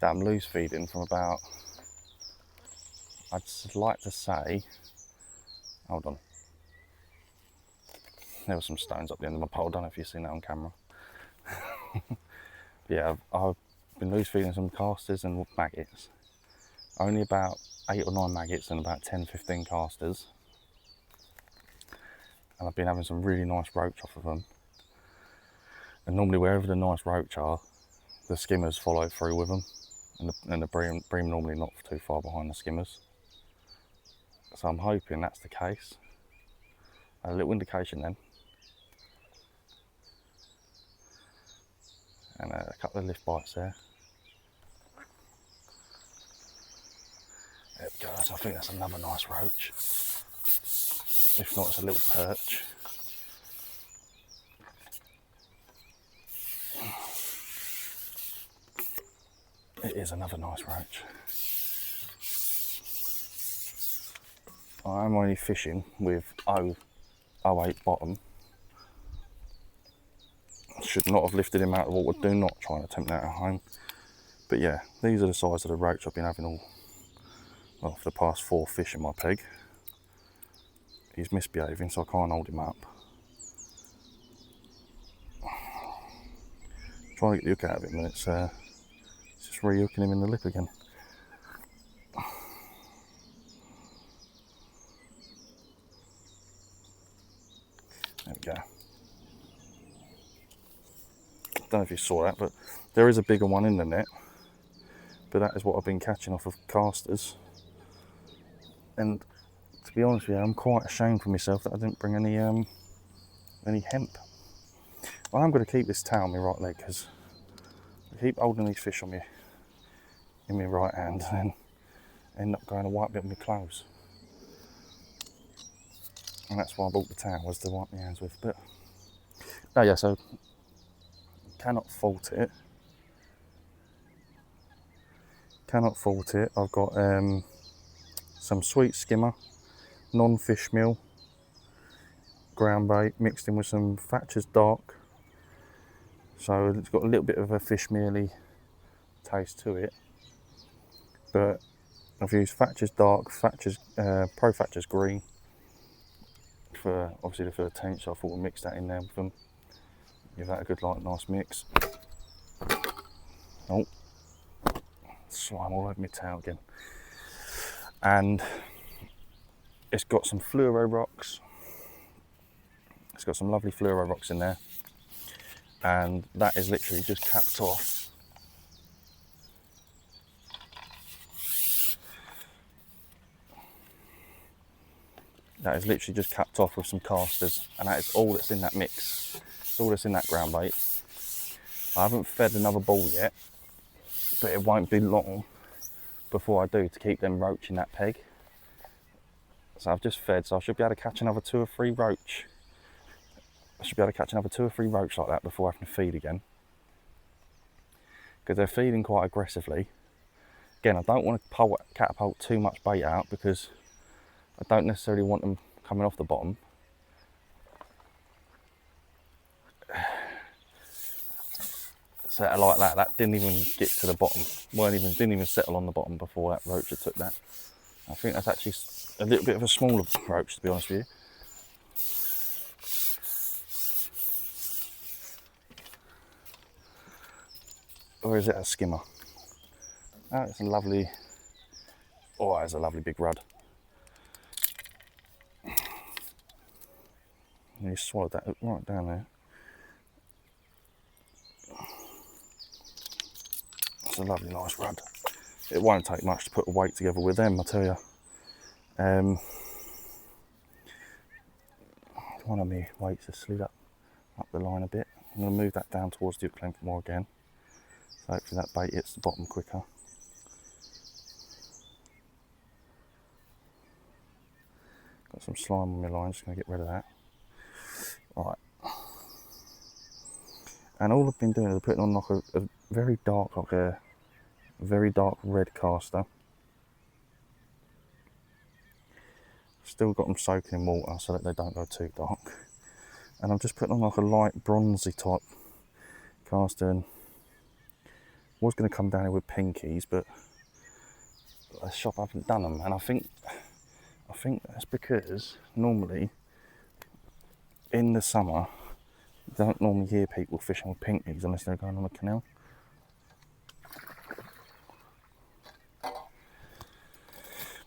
that I'm loose feeding from about, I'd like to say, hold on. There were some stones up the end of my pole, I don't know if you've seen that on camera. Yeah, I've been loose feeding some casters and maggots. Only about 8 or 9 maggots and about 10-15 casters. And I've been having some really nice roach off of them. And normally wherever the nice roach are, the skimmers follow through with them. And the bream normally not too far behind the skimmers. So I'm hoping that's the case. A little indication then. And a couple of lift bites there. There we go, so I think that's another nice roach. If not, it's a little perch. It is another nice roach. I'm only fishing with 0.08 bottom. Should not have lifted him out of the water. Do not try and attempt that at home. But yeah, these are the size of the roach I've been having for the past 4 fish in my peg. He's misbehaving, so I can't hold him up. Trying to get the hook out of him, and it's just re-hooking him in the lip again. There we go. I don't know if you saw that, but there is a bigger one in the net. But that is what I've been catching off of casters. And to be honest with you, I'm quite ashamed for myself that I didn't bring any hemp. Well, I'm going to keep this towel on my right leg because I keep holding these fish on in my right hand and then end up going to wipe it with my clothes. And that's why I bought the towel, was to wipe my hands with. But oh yeah, so cannot fault it. Cannot fault it. I've got some sweet skimmer, non-fish meal, ground bait mixed in with some Thatcher's Dark. So it's got a little bit of a fish mealy taste to it. But I've used Thatcher's Dark, Pro Thatcher's Green for obviously the 13th, so I thought we'd mix that in there with them. Give that a good nice mix. Oh, slime all over my towel again. And it's got some fluoro rocks. It's got some lovely fluoro rocks in there. And that is literally just capped off. That is literally just capped off with some casters, and that is all that's in that mix. It's all that's in that ground bait. I haven't fed another ball yet, but it won't be long before I do to keep them roach in that peg. So I've just fed, so I should be able to catch another 2 or 3 roach. I should be able to catch another 2 or 3 roach like that before having to feed again. Because they're feeding quite aggressively. Again, I don't want to catapult too much bait out because I don't necessarily want them coming off the bottom. setter like that. That didn't even get to the bottom. Didn't even settle on the bottom before that roach had took that. I think that's actually a little bit of a smaller roach, to be honest with you. Or is it a skimmer? Oh, it's a lovely, oh, it's a lovely big rudd. And you swallowed that right down there. It's a lovely nice rudd. It won't take much to put a weight together with them, I tell you. One of my weights has slid up the line a bit. I'm going to move that down towards the hook length more again. So hopefully that bait hits the bottom quicker. Got some slime on my line, just going to get rid of that. Right. And all I've been doing is putting on like a very dark, like a very dark red caster. Still got them soaking in water so that they don't go too dark. And I'm just putting on like a light bronzy type caster. And was going to come down here with pinkies, but the shop haven't done them. And I think that's because normally in the summer you don't normally hear people fishing with pinkies unless they're going on a canal.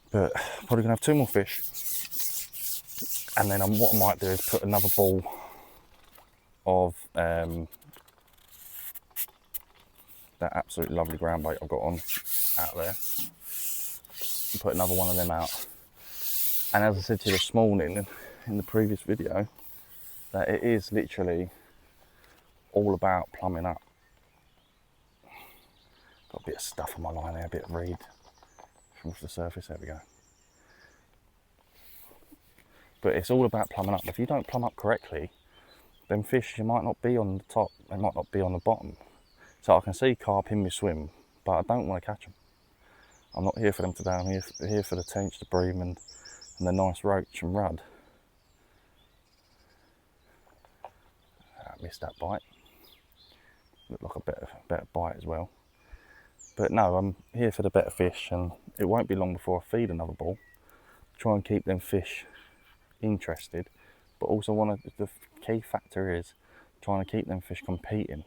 But probably gonna have 2 more fish, and then what I might do is put another ball of that absolutely lovely ground bait I've got on out there, and put another one of them out. And as I said to you this morning in the previous video, that it is literally all about plumbing up. Got a bit of stuff on my line there, a bit of reed from the surface, there we go. But it's all about plumbing up. If you don't plumb up correctly, then fish, you might not be on the top, they might not be on the bottom. So I can see carp in my swim, but I don't want to catch them. I'm not here for them today, I'm here for the tench, the bream and the nice roach and rudd. I missed that bite. Looked like a better bite as well. But no, I'm here for the better fish, and it won't be long before I feed another ball. Try and keep them fish interested, but also the key factor is trying to keep them fish competing.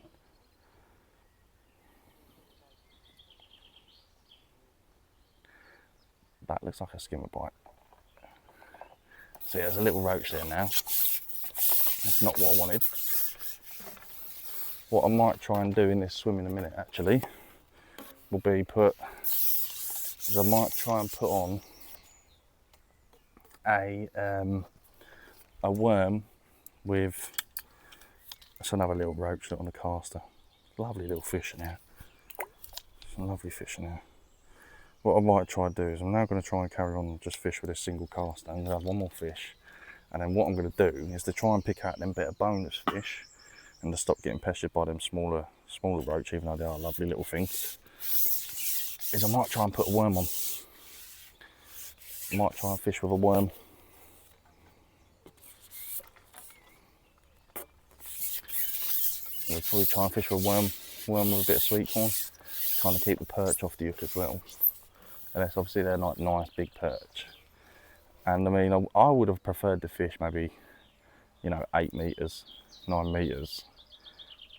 That looks like a skimmer bite. See, there's a little roach there now. That's not what I wanted. What I might try and do in this swim in a minute actually will be I might try and put on a worm with, that's another little roach on the caster. Lovely little fish in there. Some lovely fish in there. What I might try and do is I'm now going to try and carry on and just fish with a single caster. I'm going to have one more fish, and then what I'm going to do is to try and pick out them better boneless fish and to stop getting pestered by them smaller roach, even though they are lovely little things. Is I might try and put a worm on. I might try and fish with a worm. We'll probably try and fish with a worm with a bit of sweet corn to kind of keep the perch off the hook as well. Unless obviously they're like nice big perch. And I mean, I would have preferred the fish maybe, 8 meters, 9 meters,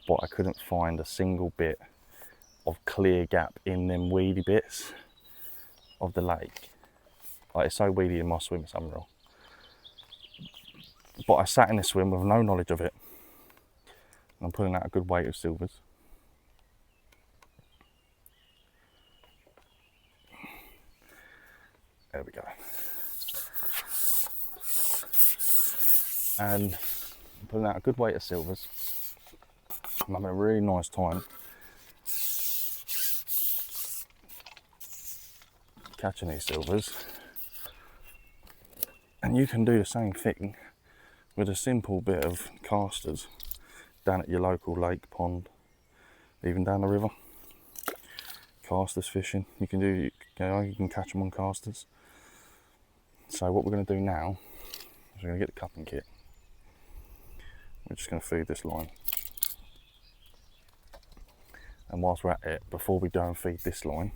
but I couldn't find a single bit of clear gap in them weedy bits of the lake. Like, it's so weedy in my swim, it's unreal. But I sat in this swim with no knowledge of it. I'm pulling out a good weight of silvers. There we go. And I'm pulling out a good weight of silvers. I'm having a really nice time catching these silvers. And you can do the same thing with a simple bit of casters down at your local lake, pond, even down the river. Casters fishing, you can catch them on casters. So what we're going to do now is we're going to get the cupping kit. We're just going to feed this line. And whilst we're at it, before we go and feed this line,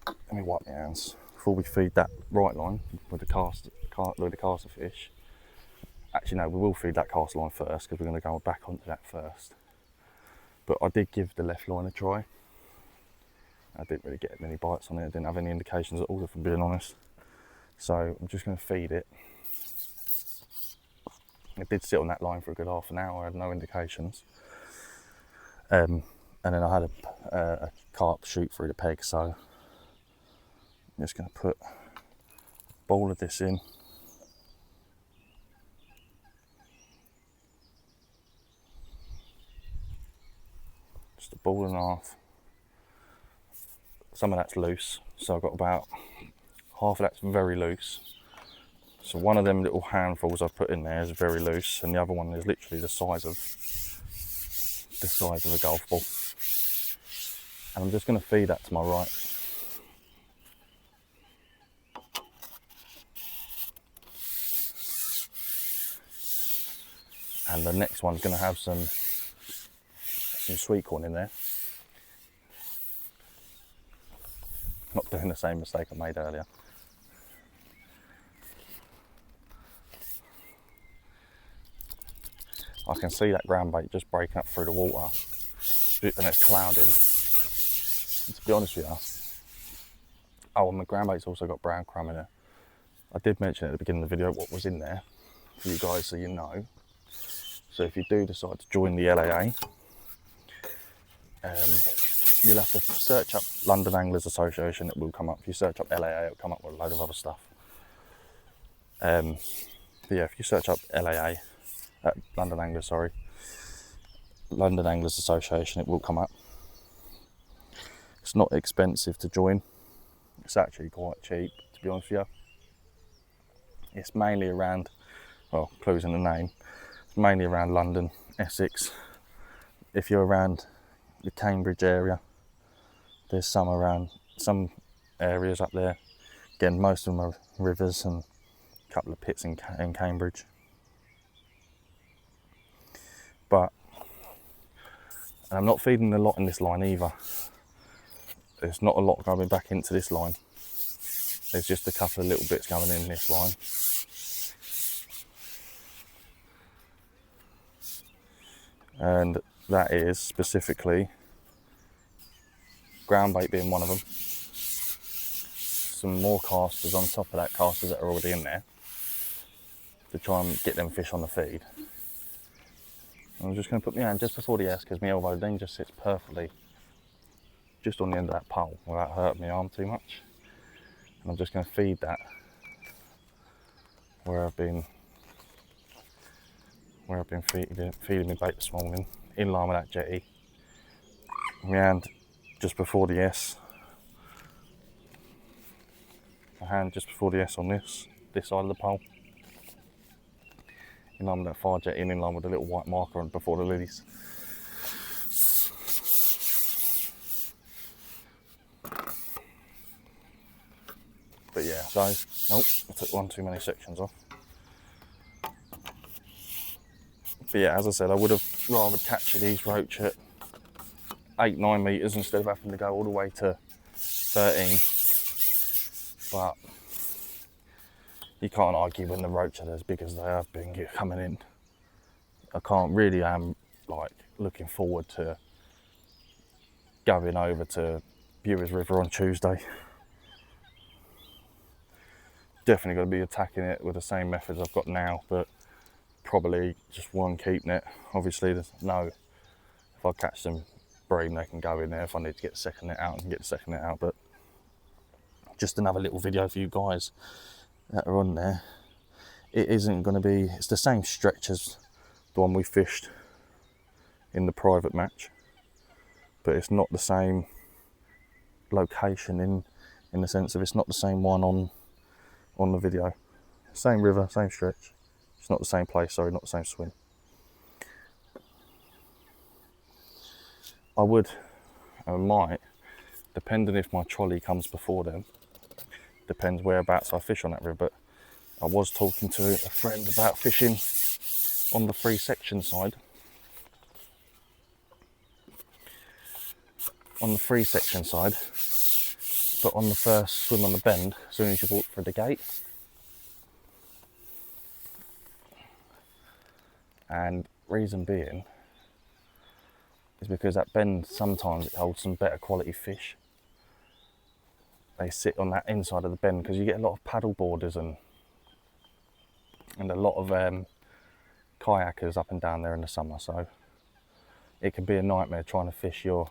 let me wipe my hands. Before we feed that right line with the caster fish, actually no, we will feed that cast line first because we're going to go back onto that first. But I did give the left line a try. I didn't really get many bites on it. I didn't have any indications at all, if I'm being honest. So I'm just going to feed it. It did sit on that line for a good half an hour. I had no indications. And then I had a carp shoot through the peg, so I'm just going to put a bowl of this in. Just a ball and a half. Some of that's loose, so I've got about half of that's very loose. So one of them little handfuls I've put in there is very loose, and the other one is literally the size of a golf ball. And I'm just going to feed that to my right. And the next one's going to have some sweet corn in there. Not doing the same mistake I made earlier. I can see that ground bait just breaking up through the water, and it's clouding. And to be honest with you, oh, and the ground bait's also got brown crumb in it. I did mention at the beginning of the video what was in there for you guys, so you know. So if you do decide to join the LAA, you'll have to search up London Anglers Association. It will come up. If you search up LAA, it'll come up with a load of other stuff. But yeah, if you search up LAA, London Anglers Association, it will come up. It's not expensive to join. It's actually quite cheap, to be honest with you. It's mainly around, well, clues in the name, it's mainly around London, Essex. If you're around the Cambridge area, there's some areas up there. Again, most of them are rivers and a couple of pits in Cambridge. But I'm not feeding a lot in this line either. There's not a lot going back into this line. There's just a couple of little bits going in this line. And that is specifically ground bait being one of them. Some more casters on top of that, casters that are already in there, to try and get them fish on the feed. I'm just going to put my hand just before the S, because my elbow then just sits perfectly just on the end of that pole without hurting my arm too much. And I'm just going to feed that where I've been feeding my bait this morning, in line with that jetty. My hand just before the S. My hand just before the S on this side of the pole. In line with that fire jetty and in line with the little white marker on before the lilies. But yeah, so, oh, I took one too many sections off. But yeah, as I said, I would have rather captured these roach at 8-9 metres instead of having to go all the way to 13. But you can't argue when the roach are as big as they have been coming in. I can't really like looking forward to going over to Buers River on Tuesday. Definitely going to be attacking it with the same methods I've got now, but probably just one keep net. Obviously, there's no, if I catch some bream, they can go in there. If I need to get the second net out, I can get the second net out. But just another little video for you guys that are on there. It isn't going to be, it's the same stretch as the one we fished in the private match, but it's not the same location in the sense of it's not the same one on the video. Same river, same stretch. It's not the same place, sorry, not the same swim. I might, depending if my trolley comes before them, depends whereabouts I fish on that river. But I was talking to a friend about fishing on the free section side. on the free section side, but on the first swim on the bend, as soon as you walk through the gate. And reason being is because that bend, sometimes it holds some better quality fish. They sit on that inside of the bend because you get a lot of paddle boarders and a lot of kayakers up and down there in the summer, so it can be a nightmare trying to fish your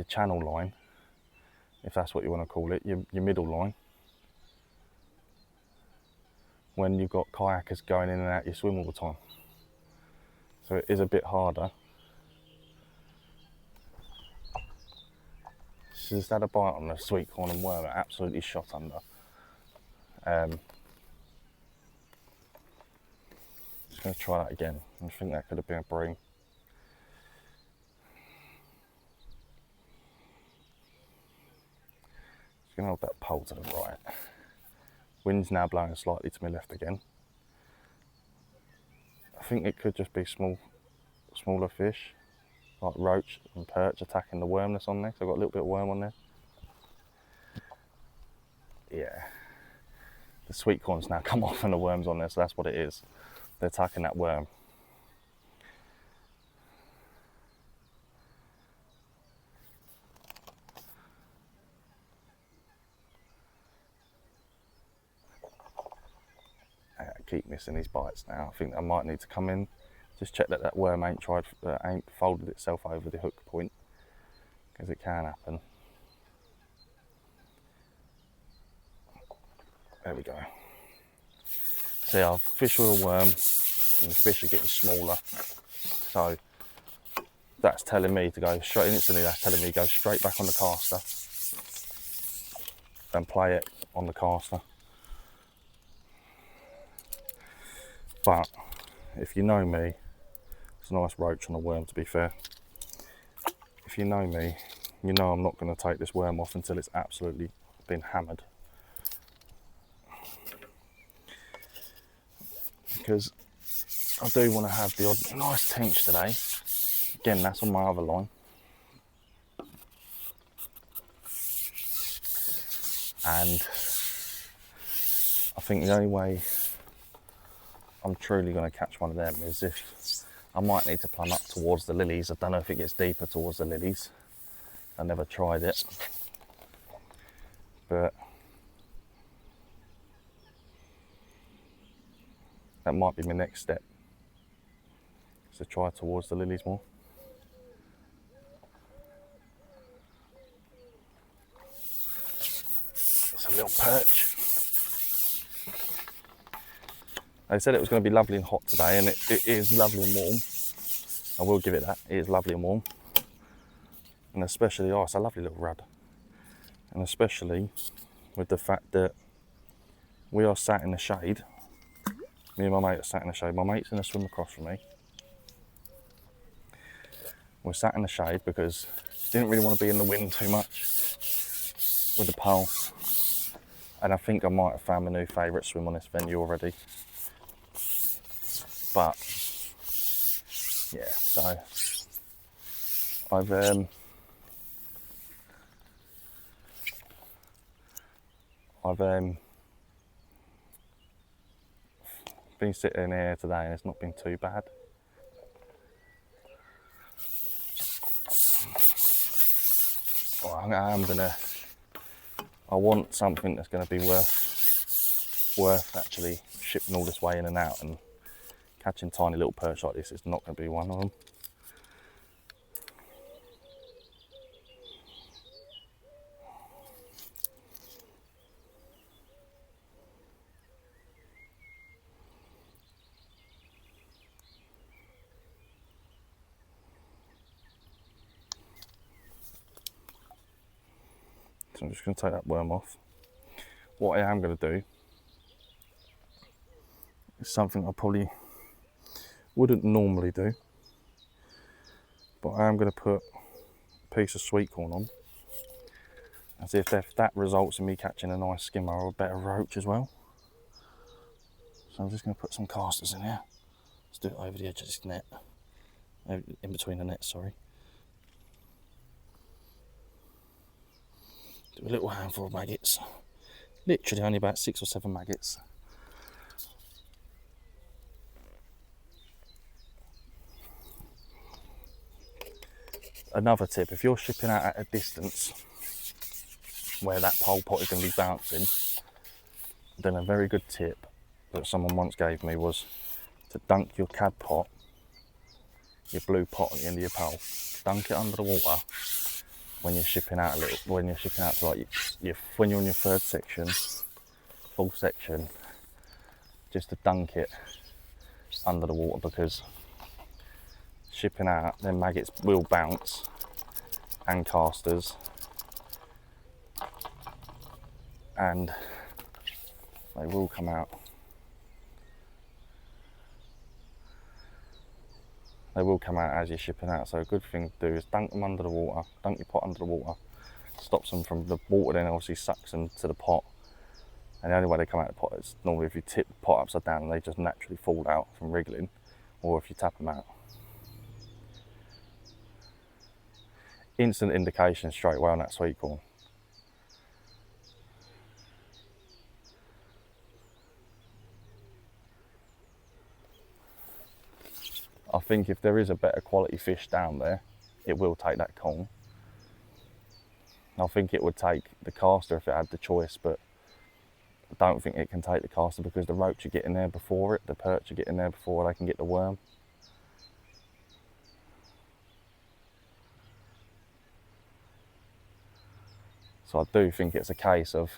channel line, if that's what you want to call it, your middle line, when you've got kayakers going in and out your swim all the time. So it is a bit harder. She's just had a bite on the sweet corn and worm, absolutely shot under. Just going to try that again. I think that could have been a bream. Just going to hold that pole to the right. Wind's now blowing slightly to my left again. I think it could just be smaller fish, like roach and perch attacking the worm that's on there. So I've got a little bit of worm on there. Yeah, the sweet corn's now come off and the worm's on there, so that's what it is. They're attacking that worm. I keep missing these bites now. I think I might need to come in, just check that that worm ain't folded itself over the hook point, because it can happen. There we go. See, I've fished with a worm and the fish are getting smaller. So that's telling me to go straight, instantly that's telling me to go straight back on the caster and play it on the caster. But if you know me, it's a nice roach on a worm, to be fair. If you know me, you know I'm not going to take this worm off until it's absolutely been hammered. Because I do want to have the odd nice tench today. Again, that's on my other line. And I think the only way I'm truly going to catch one of them is if I might need to plumb up towards the lilies. I don't know if it gets deeper towards the lilies. I never tried it. But that might be my next step, is to try towards the lilies more. It's a little perch. They said it was going to be lovely and hot today, and it is lovely and warm. I will give it that, it is lovely and warm. And especially, oh, it's a lovely little rudd. And especially with the fact that we are sat in the shade. Me and my mate are sat in the shade. My mate's in a swim across from me. We're sat in the shade because he didn't really want to be in the wind too much with the pole. And I think I might have found my new favourite swim on this venue already. But yeah, so I've been sitting here today and it's not been too bad. Well, I want something that's going to be worth actually shipping all this way in and out, and catching tiny little perch like this is not going to be one of them. So I'm just going to take that worm off. What I am going to do is something I probably wouldn't normally do, but I am going to put a piece of sweet corn on, and see if that results in me catching a nice skimmer or a better roach as well. So I'm just going to put some casters in here. Let's do it over the edge of this net. in between the nets, sorry. Do a little handful of maggots. Literally only about 6 or 7 maggots. Another tip, if you're shipping out at a distance where that pole pot is going to be bouncing, then a very good tip that someone once gave me was to dunk your cad pot, your blue pot at the end of your pole, dunk it under the water when you're shipping out when you're shipping out to like when you're on your third section, full section, just to dunk it under the water, because shipping out, then maggots will bounce, and casters, and they will come out. They will come out as you're shipping out, so a good thing to do is dunk them under the water, dunk your pot under the water, stops them from the water, then obviously sucks them to the pot, and the only way they come out of the pot is normally if you tip the pot upside down and they just naturally fall out from wriggling, or if you tap them out. Instant indication straight away on that sweet corn. I think if there is a better quality fish down there, it will take that corn. I think it would take the caster if it had the choice, but I don't think it can take the caster because the roach are getting there before it, the perch are getting there before they can get the worm. So I do think it's a case of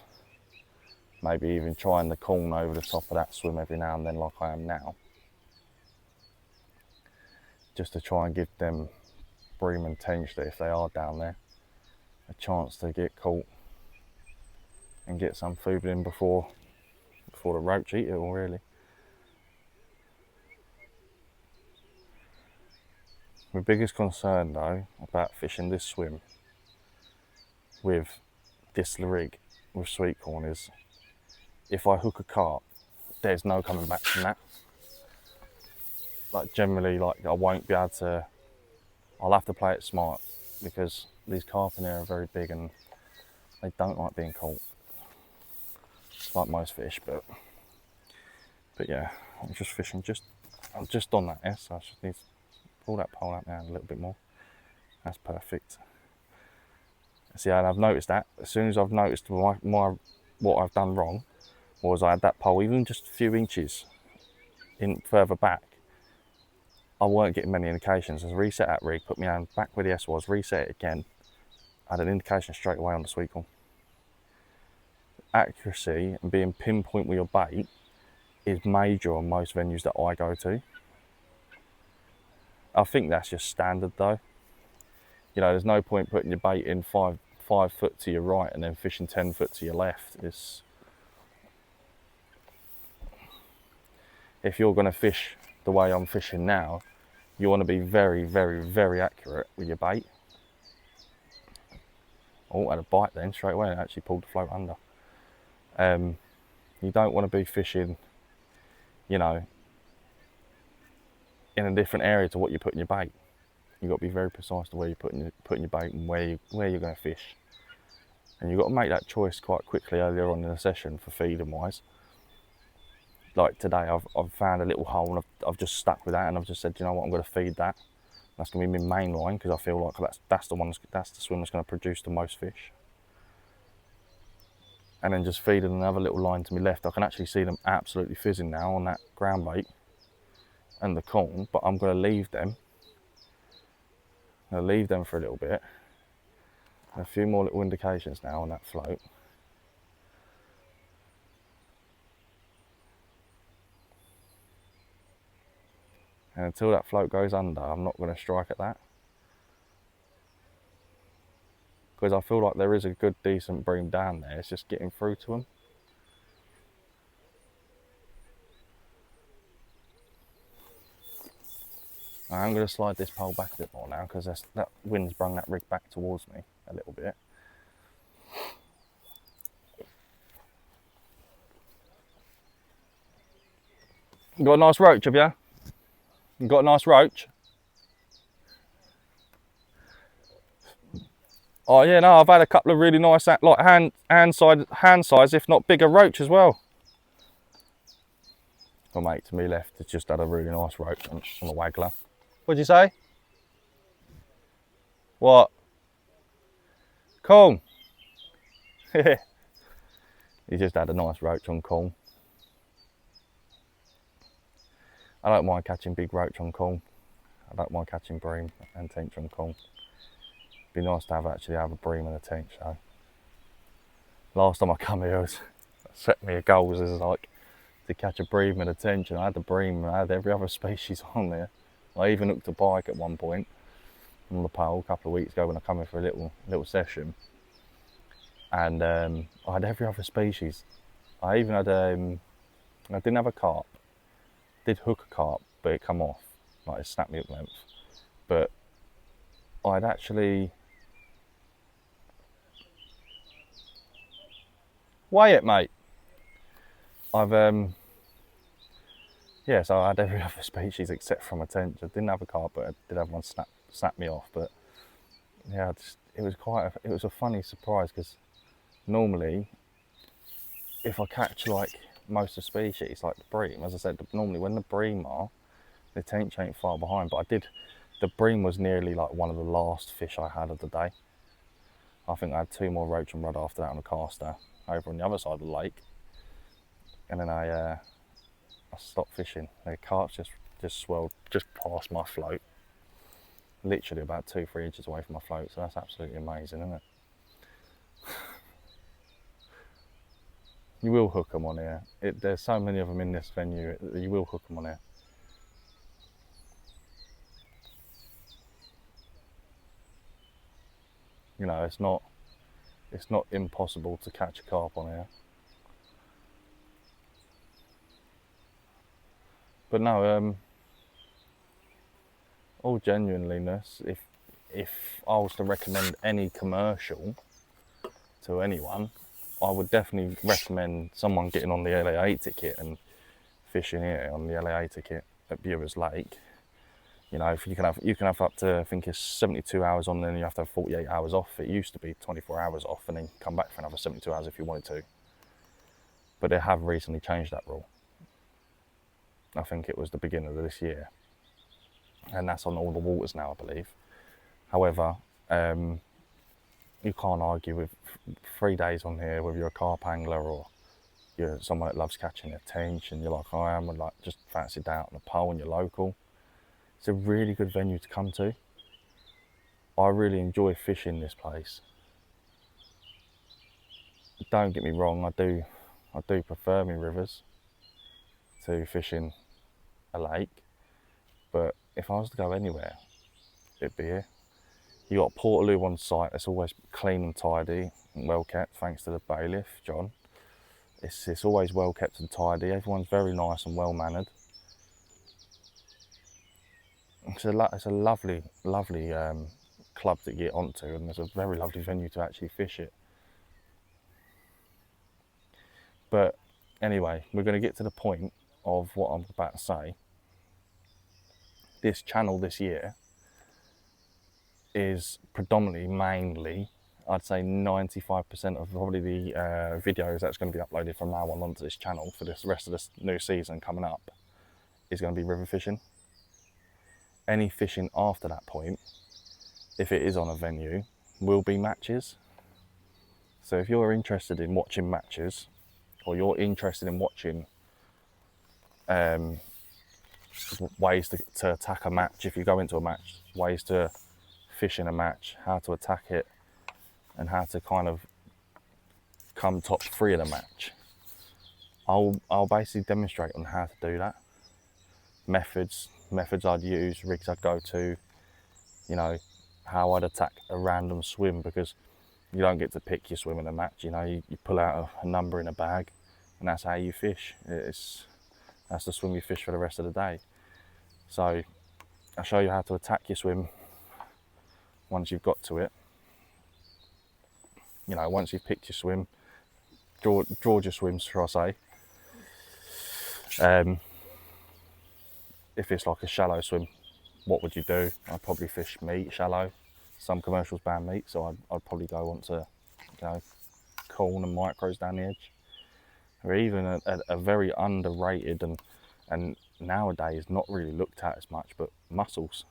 maybe even trying the corn over the top of that swim every now and then like I am now. Just to try and give them bream and tench that if they are down there, a chance to get caught and get some food in before the roach eat it all, really. My biggest concern though about fishing this swim with this rig with sweet corn is if I hook a carp, there's no coming back from that. Like generally, like I won't be able to, I'll have to play it smart because these carp in there are very big and they don't like being caught. It's like most fish, but yeah, I'm just fishing, I'm just on that S, so I just need to pull that pole out now a little bit more. That's perfect. See, and I've noticed that as soon as I've noticed what I've done wrong was I had that pole even just a few inches in further back, I weren't getting many indications. As I reset that rig, put my hand back where the S was, reset it again, I had an indication straight away on the sweet corn. Accuracy and being pinpoint with your bait is major on most venues that I go to. I think that's just standard though. You know, there's no point putting your bait in 5 foot to your right and then fishing 10 foot to your left. If you're going to fish the way I'm fishing now, you want to be very, very, very accurate with your bait. Oh, I had a bite then straight away and actually pulled the float under. You don't want to be fishing, you know, in a different area to what you're putting your bait. You've got to be very precise to where you're putting your bait and where you're going to fish. And you've got to make that choice quite quickly earlier on in the session for feeding wise. Like today, I've found a little hole and I've just stuck with that and I've just said, you know what, I'm going to feed that. That's going to be my main line because I feel like that's the swim that's going to produce the most fish. And then just feeding another little line to my left. I can actually see them absolutely fizzing now on that ground bait and the corn, but I'm going to leave them. I'm going to leave them for a little bit. And a few more little indications now on that float. And until that float goes under, I'm not going to strike at that. Because I feel like there is a good, decent bream down there. It's just getting through to them. I'm going to slide this pole back a bit more now because that wind's brought that rig back towards me a little bit. You got a nice roach, have you? You got a nice roach? Oh yeah, no, I've had a couple of really nice, like hand size, if not bigger roach as well. My mate to me left has just had a really nice roach on a waggler. What'd you say? What? Cool. He just had a nice roach on corn. I don't mind catching big roach on corn. I don't mind catching bream and tench on corn. It'd be nice to actually have a bream and a tench. So last time I come here, set me a goal was like to catch a bream and a tench, and I had the bream and I had every other species on there. I even hooked a pike at one point on the pole a couple of weeks ago when I come here for a little session, and I had every other species. I even had I didn't have a carp. Did hook a carp, but it come off, like it snapped me up length. But I'd actually weigh it, mate. I've yeah, so I had every other species except from a tench. I didn't have a carp, but I did have one snap me off. But yeah, it was a funny surprise, because normally if I catch like most of the species, like the bream, as I said, normally when the bream are, the tench ain't far behind. But the bream was nearly like one of the last fish I had of the day. I think I had 2 more roach and rudd after that on the caster over on the other side of the lake, and then I stopped fishing. The carp just swelled just past my float, literally about 2-3 inches away from my float. So that's absolutely amazing, isn't it? You will hook them on here. There's so many of them in this venue. You will hook them on here. You know, it's not impossible to catch a carp on here. But no, all genuineness, if I was to recommend any commercial to anyone, I would definitely recommend someone getting on the LA8 ticket and fishing here on the LA8 ticket at Bewer's Lake. You know, if you can have up to, I think it's 72 hours on, then you have to have 48 hours off. It used to be 24 hours off and then come back for another 72 hours if you wanted to. But they have recently changed that rule. I think it was the beginning of this year. And that's on all the waters now, I believe. However, you can't argue with 3 days on here, whether you're a carp angler or you're someone that loves catching a tench and you're like I am, and like just fancied out on a pole and you're local. It's a really good venue to come to. I really enjoy fishing this place. Don't get me wrong, I do prefer my rivers to fishing a lake, but if I was to go anywhere, it'd be here. You got Portaloo on site. It's always clean and tidy and well kept, thanks to the bailiff, John. It's always well kept and tidy. Everyone's very nice and well mannered. It's a lovely club to get onto, and it's a very lovely venue to actually fish it. But anyway, we're going to get to the point of what I'm about to say. This channel this year is predominantly, mainly, I'd say 95% of probably the videos that's going to be uploaded from now on onto this channel for this rest of this new season coming up is going to be river fishing. Any fishing after that point, if it is on a venue, will be matches. So if you're interested in watching matches, or you're interested in watching ways to attack a match, if you go into a match, ways to fish in a match, how to attack it, and how to kind of come top 3 in a match, I'll basically demonstrate on how to do that. Methods I'd use, rigs I'd go to, you know, how I'd attack a random swim, because you don't get to pick your swim in a match. You know, you pull out a number in a bag, and that's how you fish. That's the swim you fish for the rest of the day. So I'll show you how to attack your swim once you've got to it. You know, once you've picked your swim, draw your swims, shall I say. If it's like a shallow swim, what would you do? I'd probably fish meat shallow, Some commercials ban meat, so I'd probably go on to, you know, corn and micros down the edge. Or even a very underrated and nowadays not really looked at as much, but mussels.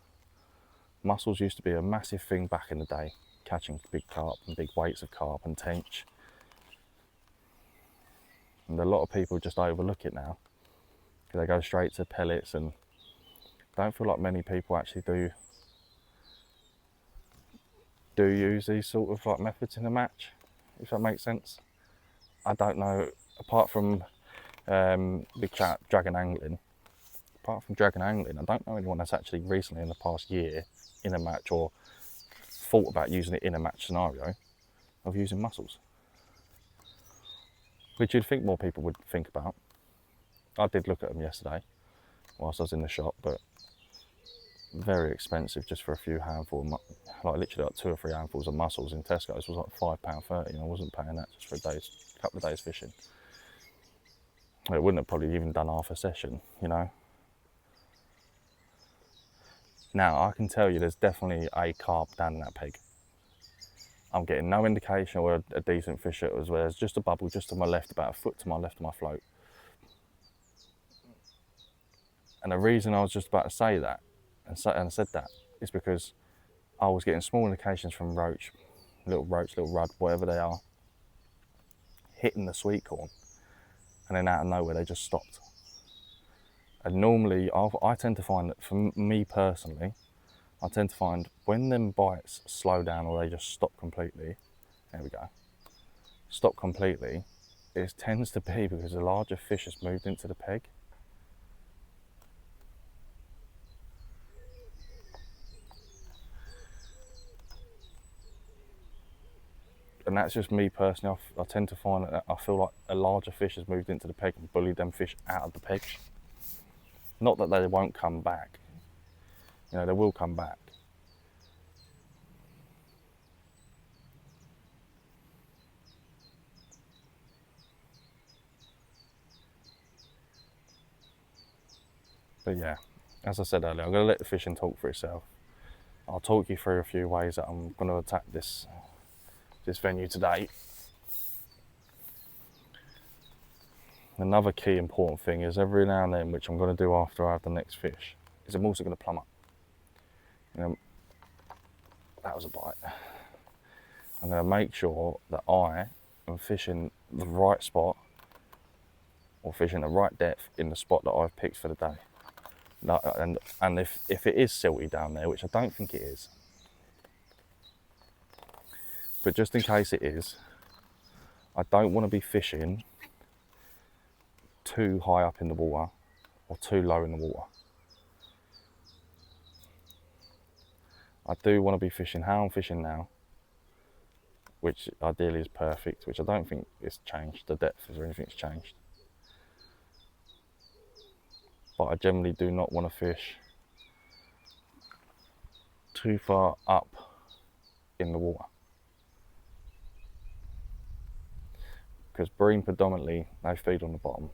Mussels used to be a massive thing back in the day, catching big carp and big weights of carp and tench. And a lot of people just overlook it now because they go straight to pellets, and don't feel like many people actually do use these sort of like methods in a match, if that makes sense. I don't know, apart from big chat dragon angling, I don't know anyone that's actually recently in the past year in a match or thought about using it in a match scenario of using mussels, which you'd think more people would think about. I did look at them yesterday whilst I was in the shop, but very expensive just for a few handfuls, like literally like 2 or 3 handfuls of mussels in Tesco's was like £5.30, and I wasn't paying that just for a couple of days fishing. It wouldn't have probably even done half a session, you know. Now I can tell you there's definitely a carp down in that peg. I'm getting no indication where a decent fish it was. There's just a bubble just to my left, about a foot to my left of my float. And the reason I was just about to say that and said that is because I was getting small indications from roach, little rudd, whatever they are, hitting the sweet corn, and then out of nowhere they just stopped. And normally I tend to find that, for me personally, I tend to find when them bites slow down or they just stop completely, there we go, stop completely, it tends to be because a larger fish has moved into the peg. And that's just me personally. I tend to find that I feel like a larger fish has moved into the peg and bullied them fish out of the peg. Not that they won't come back, you know, they will come back. But yeah, as I said earlier, I'm going to let the fishing talk for itself. I'll talk you through a few ways that I'm going to attack this venue today. Another key important thing is every now and then, which I'm going to do after I have the next fish, is I'm also going to plumb up. You know, that was a bite. I'm going to make sure that I am fishing the right spot or fishing the right depth in the spot that I've picked for the day. And if it is silty down there, which I don't think it is, but just in case it is, I don't want to be fishing too high up in the water or too low in the water. I do want to be fishing how I'm fishing now, which ideally is perfect, which I don't think it's changed, the depth or anything's changed. But I generally do not want to fish too far up in the water. Because bream predominantly, they feed on the bottom.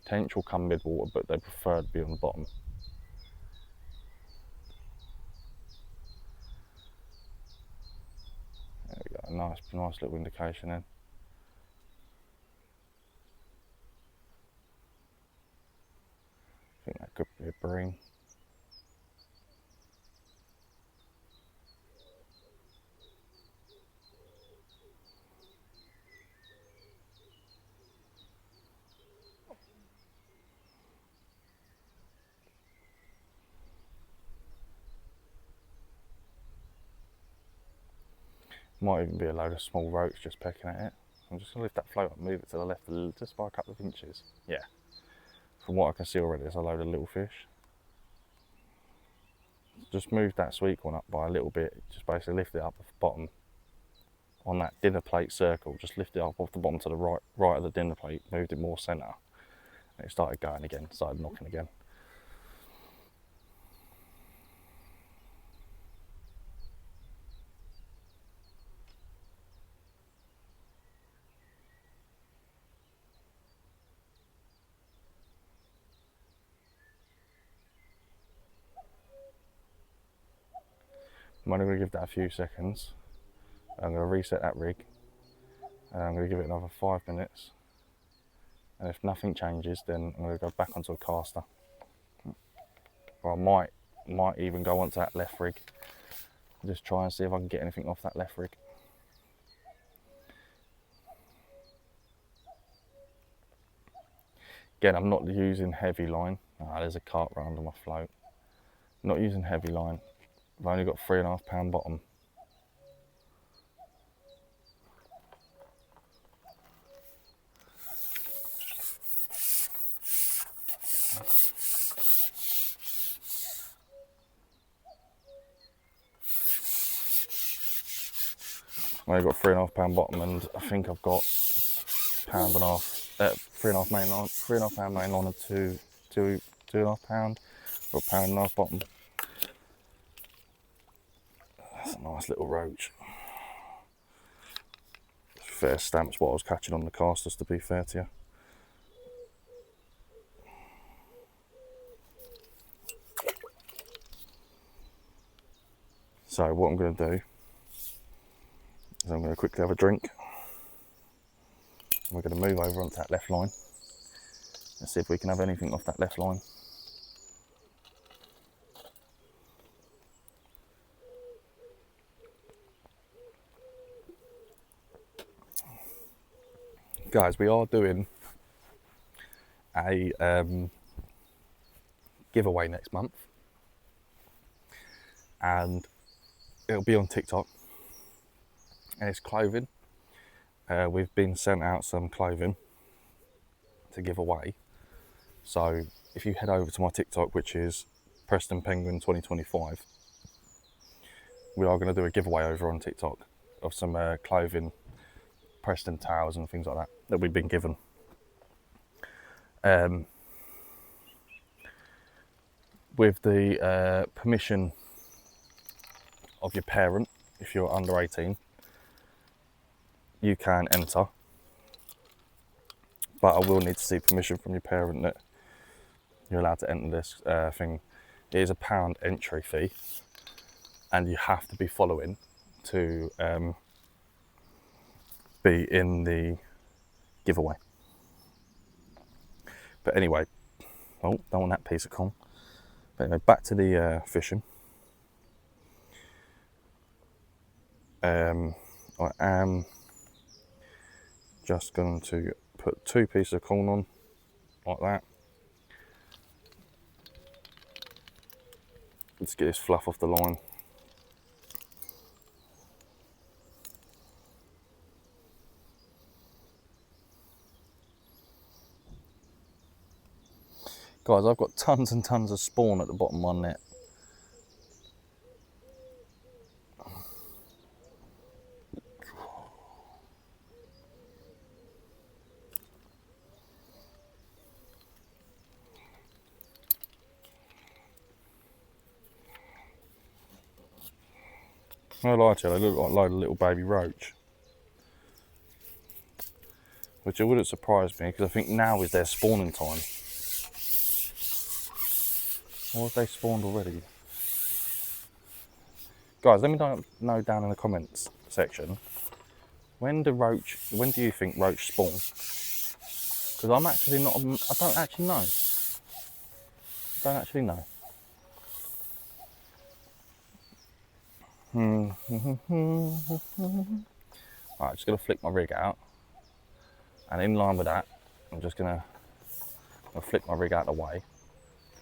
Tench will come mid-water, but they prefer to be on the bottom. There we go, a nice little indication then. I think that could be a bream. Might even be a load of small roach just pecking at it. I'm just going to lift that float up, move it to the left just by a couple of inches. Yeah, from what I can see already, there's a load of little fish. Just move that sweet corn up by a little bit, just basically lift it up off the bottom on that dinner plate circle, just lift it up off the bottom to the right of the dinner plate, moved it more centre, and it started going again, started knocking again. I'm only going to give that a few seconds. I'm going to reset that rig, and I'm going to give it another 5 minutes, and if nothing changes, then I'm going to go back onto a caster. Or I might even go onto that left rig, just try and see if I can get anything off that left rig. Again, I'm not using heavy line. There's a carp right under my float. Not using heavy line. I've only got 3.5 pound bottom. I've only got 3.5 pound bottom, and I think I've got £1.5, 3.5 main line, 3.5 pound main line, and 2.5 pound, or £1.5 bottom. That's a nice little roach. Fair stamps what I was catching on the casters, to be fair to you. So what I'm going to do is I'm going to quickly have a drink. We're going to move over onto that left line and see if we can have anything off that left line. Guys, we are doing a giveaway next month, and it'll be on TikTok, and it's clothing. We've been sent out some clothing to give away, so if you head over to my TikTok, which is Preston Penguin 2025, we are going to do a giveaway over on TikTok of some clothing, Preston towels and things like that we've been given. With the permission of your parent, if you're under 18, you can enter, but I will need to see permission from your parent that you're allowed to enter this thing. It is £1 entry fee, and you have to be following to be in the giveaway. But anyway, oh, don't want that piece of con. But anyway, back to the fishing. I am just going to put 2 pieces of corn on, like that. Let's get this fluff off the line. Guys, I've got tons and tons of spawn at the bottom of my net. No lie to you, they look like a load of little baby roach. Which it wouldn't surprise me, because I think now is their spawning time. Or have they spawned already? Guys, let me know down in the comments section, when do you think roach spawn? Because I'm actually not, I don't actually know. Alright, just gonna flick my rig out, and in line with that, I'm just gonna flick my rig out of the way,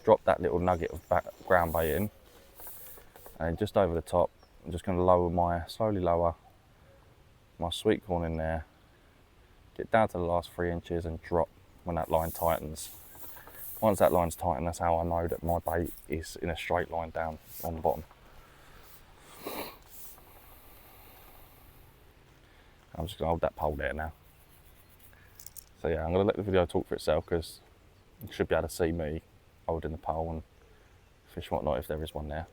drop that little nugget of ground bait in, and just over the top, I'm just gonna slowly lower my sweet corn in there, get down to the last 3 inches and drop when that line tightens. Once that line's tightened, that's how I know that my bait is in a straight line down on the bottom. I'm just gonna hold that pole there now. So yeah, I'm gonna let the video talk for itself, because you should be able to see me holding the pole and fish and whatnot if there is one there.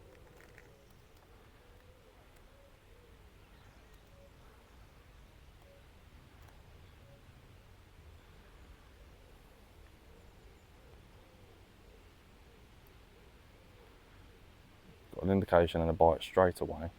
Got an indication and a bite straight away.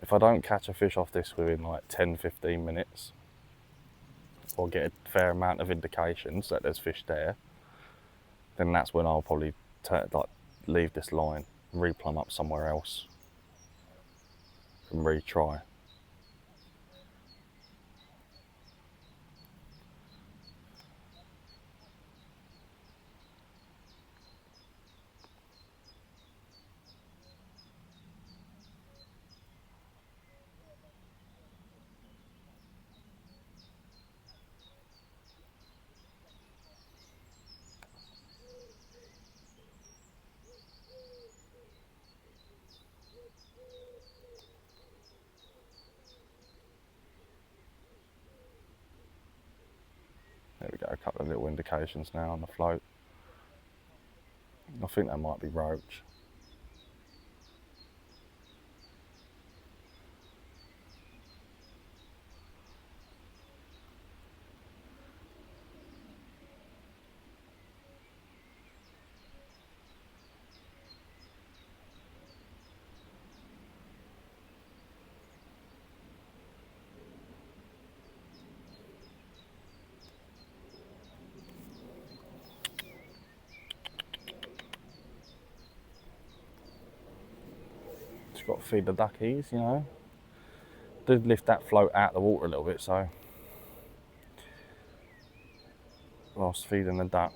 If I don't catch a fish off this within like 10-15 minutes, or get a fair amount of indications that there's fish there, then that's when I'll probably leave this line, replumb up somewhere else and retry. There we go, a couple of little indications now on the float. I think that might be roach. Just got to feed the duckies, you know. Did lift that float out of the water a little bit, so whilst feeding the duck,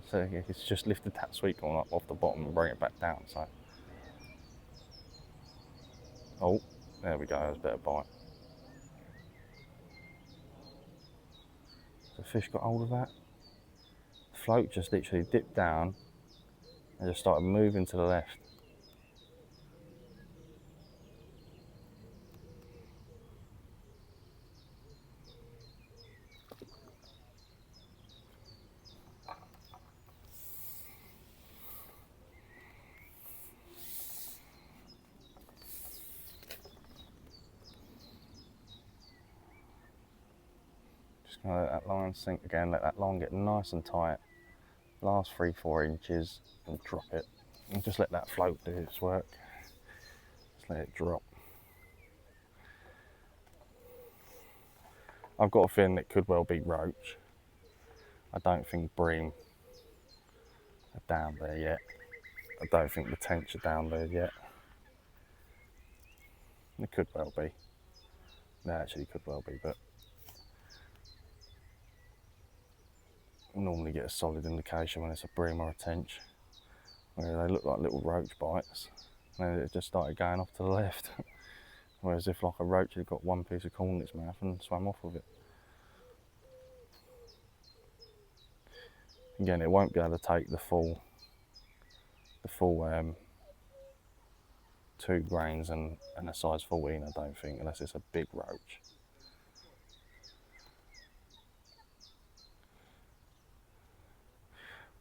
so it's just lifted that sweet corn up off the bottom and bring it back down. So, oh, there we go. There's a bit of bite. The fish got hold of that. The float just literally dipped down and just started moving to the left. Just gonna let that line sink again, let that line get nice and tight. Last 3-4 inches and drop it. And just let that float do its work. Just let it drop. I've got a feeling it could well be roach. I don't think bream are down there yet. I don't think the tench are down there yet. It could well be. They actually could well be, but I normally get a solid indication when it's a bream or a tench, where they look like little roach bites, and it just started going off to the left. Whereas if like a roach had got one piece of corn in its mouth and swam off with it. Again, it won't be able to take the full 2 grains and a size 14, I don't think, unless it's a big roach.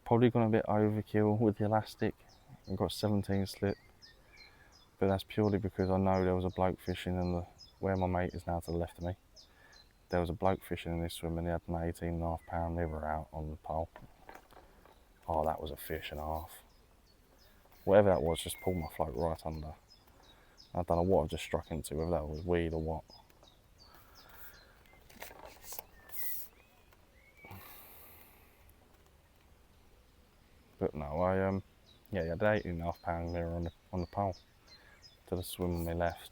Probably gone a bit overkill with the elastic. I've got 17 slip, but that's purely because I know there was a bloke fishing in where my mate is now to the left of me. There was a bloke fishing in this swim and he had an 18.5 pound liver out on the pole. Oh, that was a fish and a half. Whatever that was, just pulled my float right under. I don't know what I just struck into, whether that was weed or what. But no, yeah, he had an 18.5 pound mirror on the pole to the swim on my left.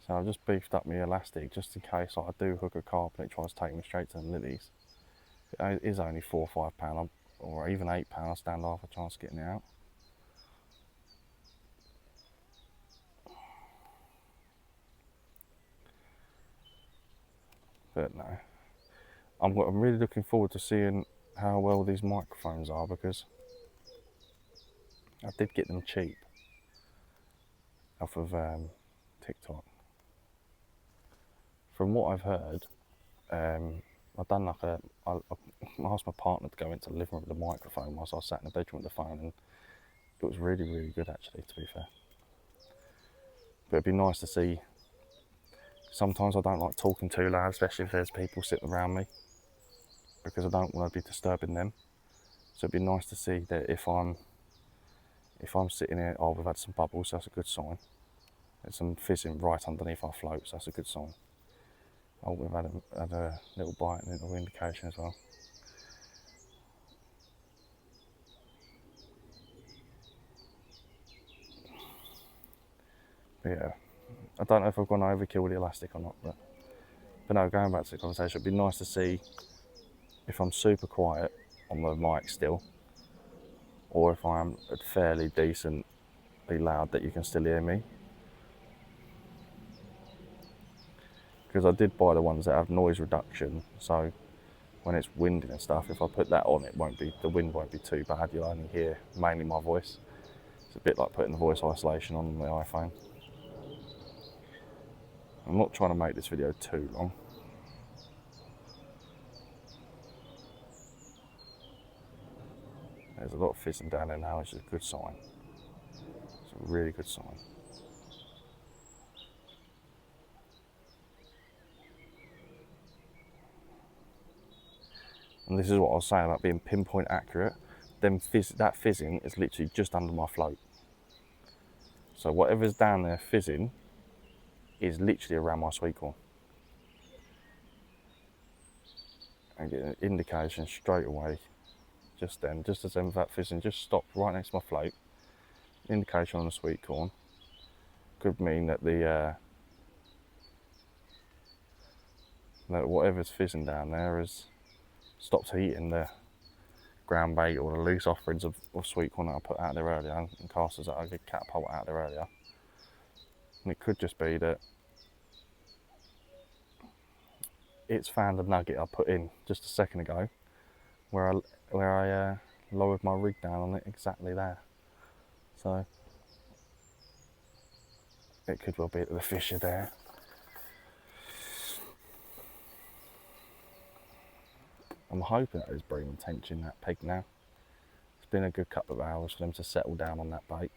So I just beefed up my elastic just in case I do hook a carp and it tries to take me straight to the lilies. It is only 4 or 5 pound, or even 8 pound, I stand half a chance of getting it out. But no, I'm really looking forward to seeing how well these microphones are, because I did get them cheap off of TikTok. From what I've heard, I've done like I asked my partner to go into the living room with the microphone whilst I was sat in the bedroom with the phone, and it was really, really good actually, to be fair. But it'd be nice to see. Sometimes I don't like talking too loud, especially if there's people sitting around me, because I don't want to be disturbing them. So it'd be nice to see that if I'm sitting here, oh, we've had some bubbles, so that's a good sign. There's some fizzing right underneath our floats, that's a good sign. Oh, we've had a little bite, a little indication as well. But yeah, I don't know if I've gone overkill with the elastic or not, but no, going back to the conversation, it'd be nice to see if I'm super quiet on the mic still, or if I'm fairly decently loud that you can still hear me. Because I did buy the ones that have noise reduction, so when it's winding and stuff, if I put that on, the wind won't be too bad. You'll only hear mainly my voice. It's a bit like putting the voice isolation on the iPhone. I'm not trying to make this video too long. There's a lot of fizzing down there now, which is a good sign. It's a really good sign. And this is what I was saying about being pinpoint accurate. That fizzing is literally just under my float. So whatever's down there fizzing is literally around my sweet corn. I get an indication straight away, just then, just as that fizzing just stopped right next to my float. Indication on the sweet corn could mean that that whatever's fizzing down there has stopped eating the ground bait or the loose offerings of sweet corn that I put out there earlier, and casters that I could catapult out there earlier. And it could just be that it's found a nugget I put in just a second ago, where I lowered my rig down on it exactly there. So it could well be that the fish are there. I'm hoping that there's breeding tension in that peg now. It's been a good couple of hours for them to settle down on that bait.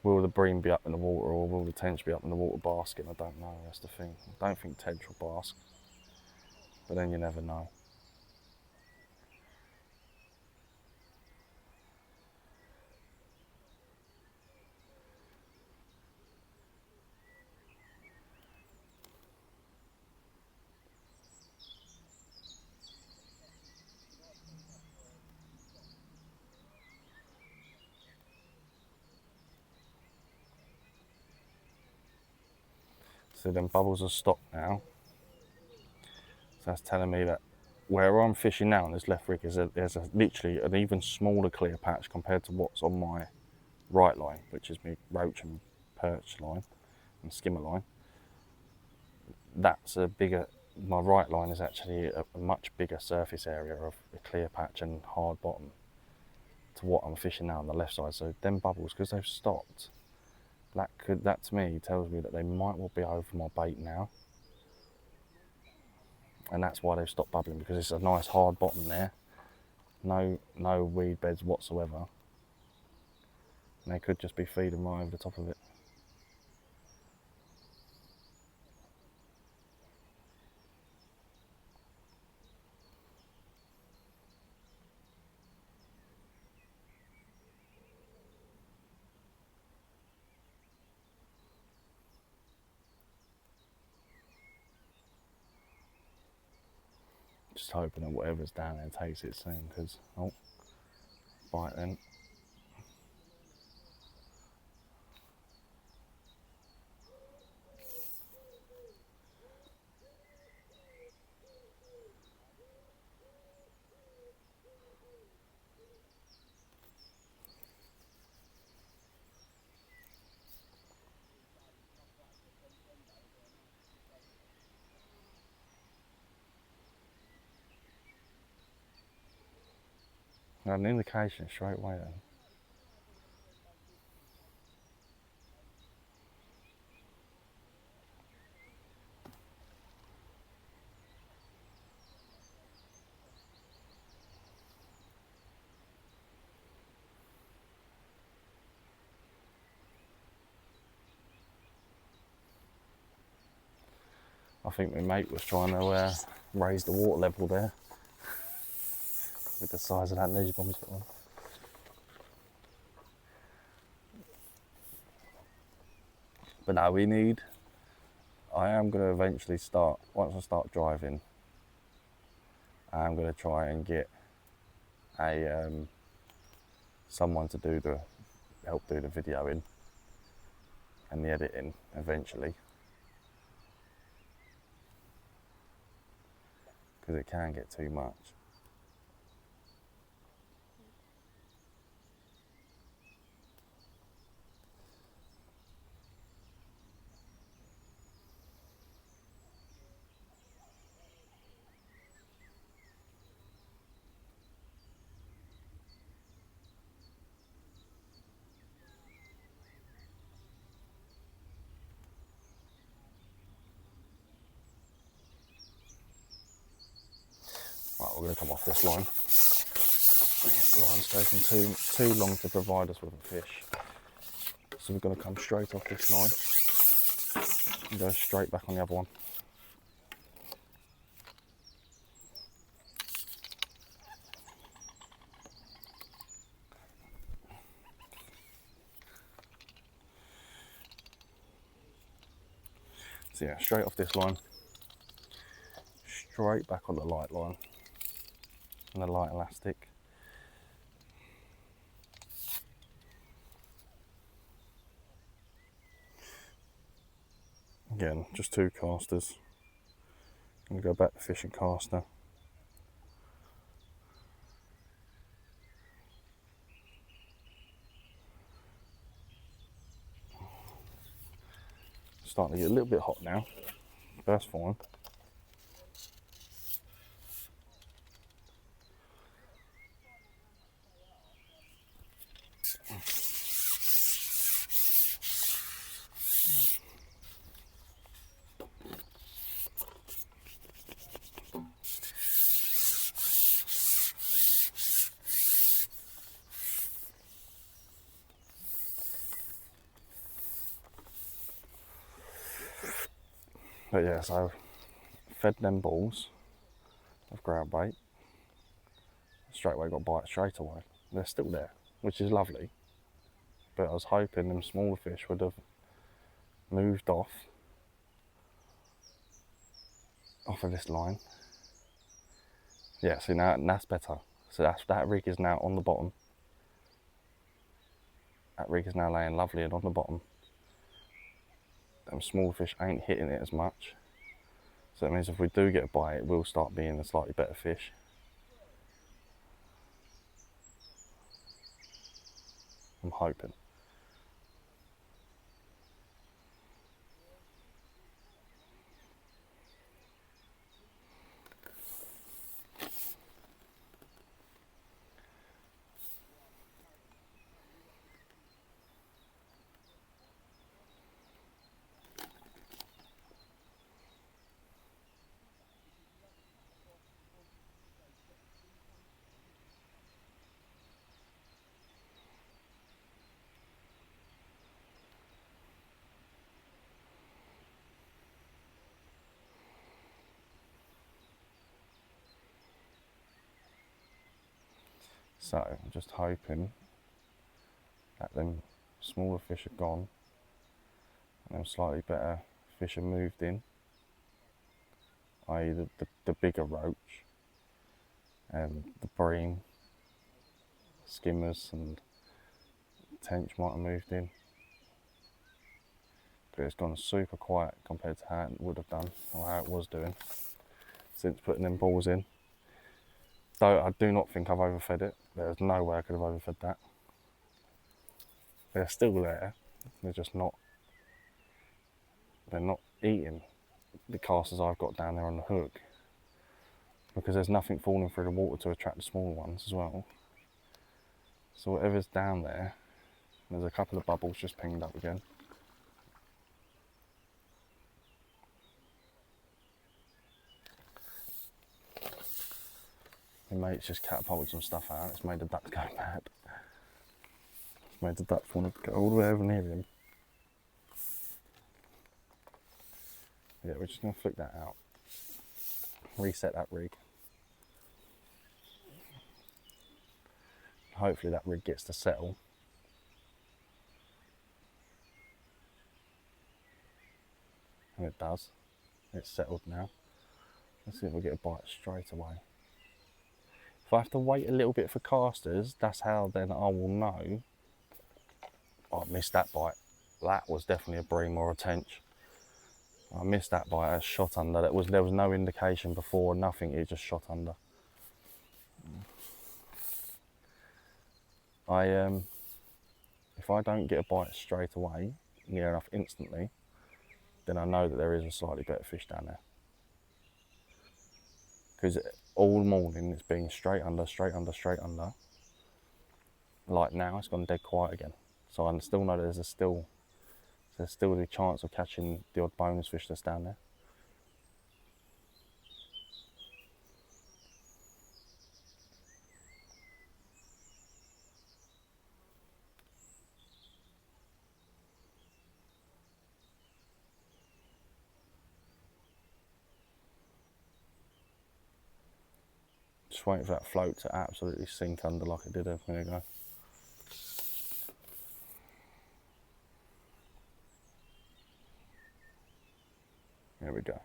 Will the bream be up in the water, or will the tench be up in the water basking? I don't know, that's the thing. I don't think tench will bask, but then you never know. So then bubbles are stopped now. So that's telling me that where I'm fishing now on this left rig there's literally an even smaller clear patch compared to what's on my right line, which is my roach and perch line and skimmer line. That's a bigger, my right line is actually a much bigger surface area of a clear patch and hard bottom to what I'm fishing now on the left side. So them bubbles, because they've stopped, that to me tells me that they might well be over my bait now. And that's why they've stopped bubbling, because it's a nice hard bottom there. No weed beds whatsoever. And they could just be feeding right over the top of it. Just hoping that whatever's down there takes it soon, because, oh, bite then. Got an indication straight away then. I think my mate was trying to raise the water level there with the size of that ledge bomb he's got on. But no, I am going to eventually start, once I start driving, I'm going to try and get someone to help do the videoing and the editing eventually. Because it can get too much. Right, we're going to come off this line. This line's taken too long to provide us with a fish. So we're going to come straight off this line and go straight back on the other one. So yeah, straight off this line, straight back on the light line and the light elastic. Again, just 2 casters. I'm going to go back to fishing caster. Starting to get a little bit hot now. That's fine. But yeah, so fed them balls of ground bait. Straight away got a bite straight away. They're still there, which is lovely. But I was hoping them smaller fish would have moved off of this line. Yeah, see now that's better. So that rig is now on the bottom. That rig is now laying lovely and on the bottom. Them small fish ain't hitting it as much. So that means if we do get a bite, it will start being a slightly better fish. I'm hoping. So I'm just hoping that them smaller fish are gone and them slightly better fish are moved in, i.e. the bigger roach and the bream, skimmers and tench might have moved in. But it's gone super quiet compared to how it would have done, or how it was doing since putting them balls in. Though I do not think I've overfed it. There's no way I could have overfed that. They're still there, they're just not, they're not eating the casters I've got down there on the hook, because there's nothing falling through the water to attract the smaller ones as well. So whatever's down there, there's a couple of bubbles just pinged up again. My mate's just catapulted some stuff out. It's made the ducks go mad. It's made the ducks want to go all the way over near him. Yeah, we're just going to flick that out. Reset that rig. Hopefully that rig gets to settle. And it does. It's settled now. Let's see if we get a bite straight away. If I have to wait a little bit for casters, that's how then I will know. Oh, I missed that bite. That was definitely a bream or a tench. I missed that bite. It shot under. There was no indication before, nothing. It just shot under. If I don't get a bite straight away, near enough instantly, then I know that there is a slightly better fish down there. Because all morning it's been straight under, straight under, straight under. Like now, it's gone dead quiet again. So I still know there's still the chance of catching the odd bonus fish that's down there. Just waiting for that float to absolutely sink under like it did a minute ago. There we go.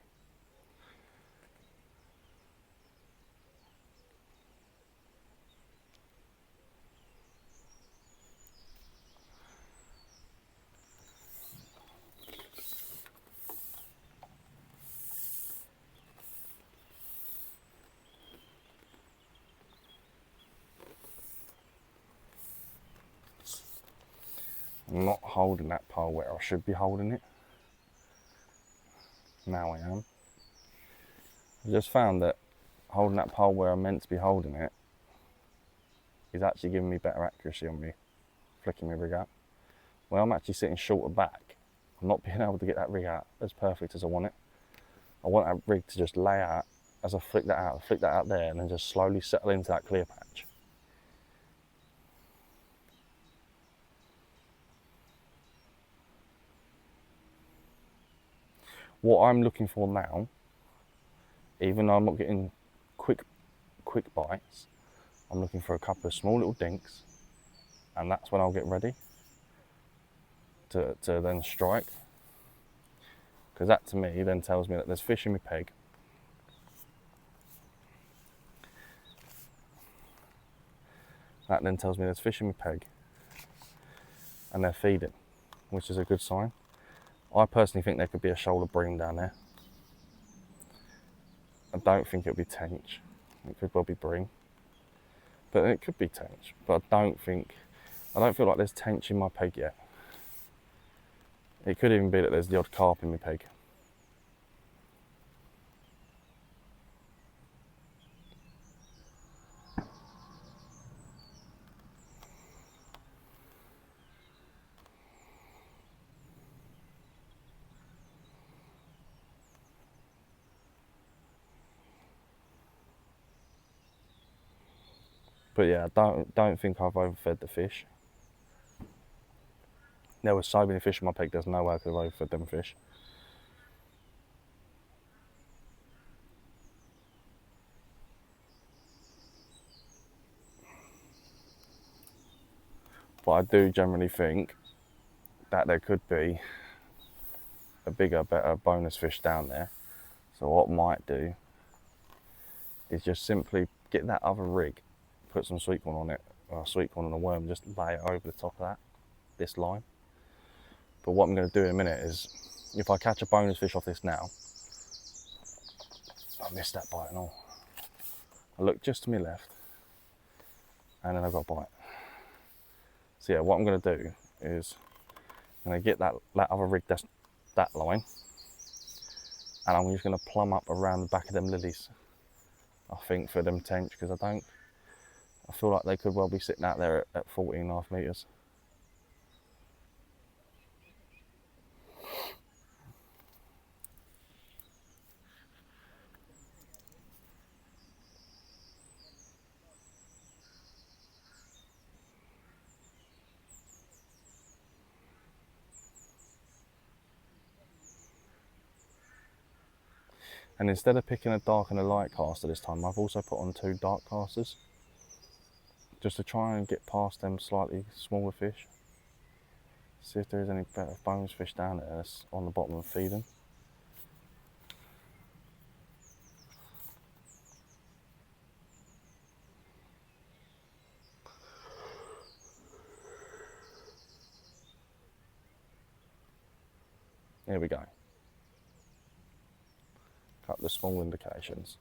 I'm not holding that pole where I should be holding it. Now I am. I just found that holding that pole where I'm meant to be holding it is actually giving me better accuracy on me flicking my rig out. When I'm actually sitting shorter back, I'm not being able to get that rig out as perfect as I want it. I want that rig to just lay out as I flick that out there, and then just slowly settle into that clear patch. What I'm looking for now, even though I'm not getting quick bites, I'm looking for a couple of small little dinks, and that's when I'll get ready to then strike. Because that to me then tells me that there's fish in my peg. That then tells me there's fish in my peg and they're feeding, which is a good sign. I personally think there could be a shoulder bream down there. I don't think it'll be tench. It could well be bream, but it could be tench. But I don't feel like there's tench in my peg yet. It could even be that there's the odd carp in my peg. But yeah, I don't think I've overfed the fish. There were so many fish in my peg, there's no way I could have overfed them fish. But I do generally think that there could be a bigger, better bonus fish down there. So what I might do is just simply get that other rig, put some sweet corn on it, or a sweet corn and a worm, just lay it over the top of this line. But what I'm going to do in a minute is, if I catch a bonus fish off this now, I missed that bite and all. I look just to my left, and then I've got a bite. So yeah, what I'm going to do is, I'm going to get that other rig, that line, and I'm just going to plumb up around the back of them lilies, I think, for them tench, because I feel like they could well be sitting out there at 14.5 metres. And instead of picking a dark and a light caster this time, I've also put on 2 dark casters, just to try and get past them slightly smaller fish. See if there is any better bonus fish down there that's on the bottom and feeding. Here we go. Couple of small indications.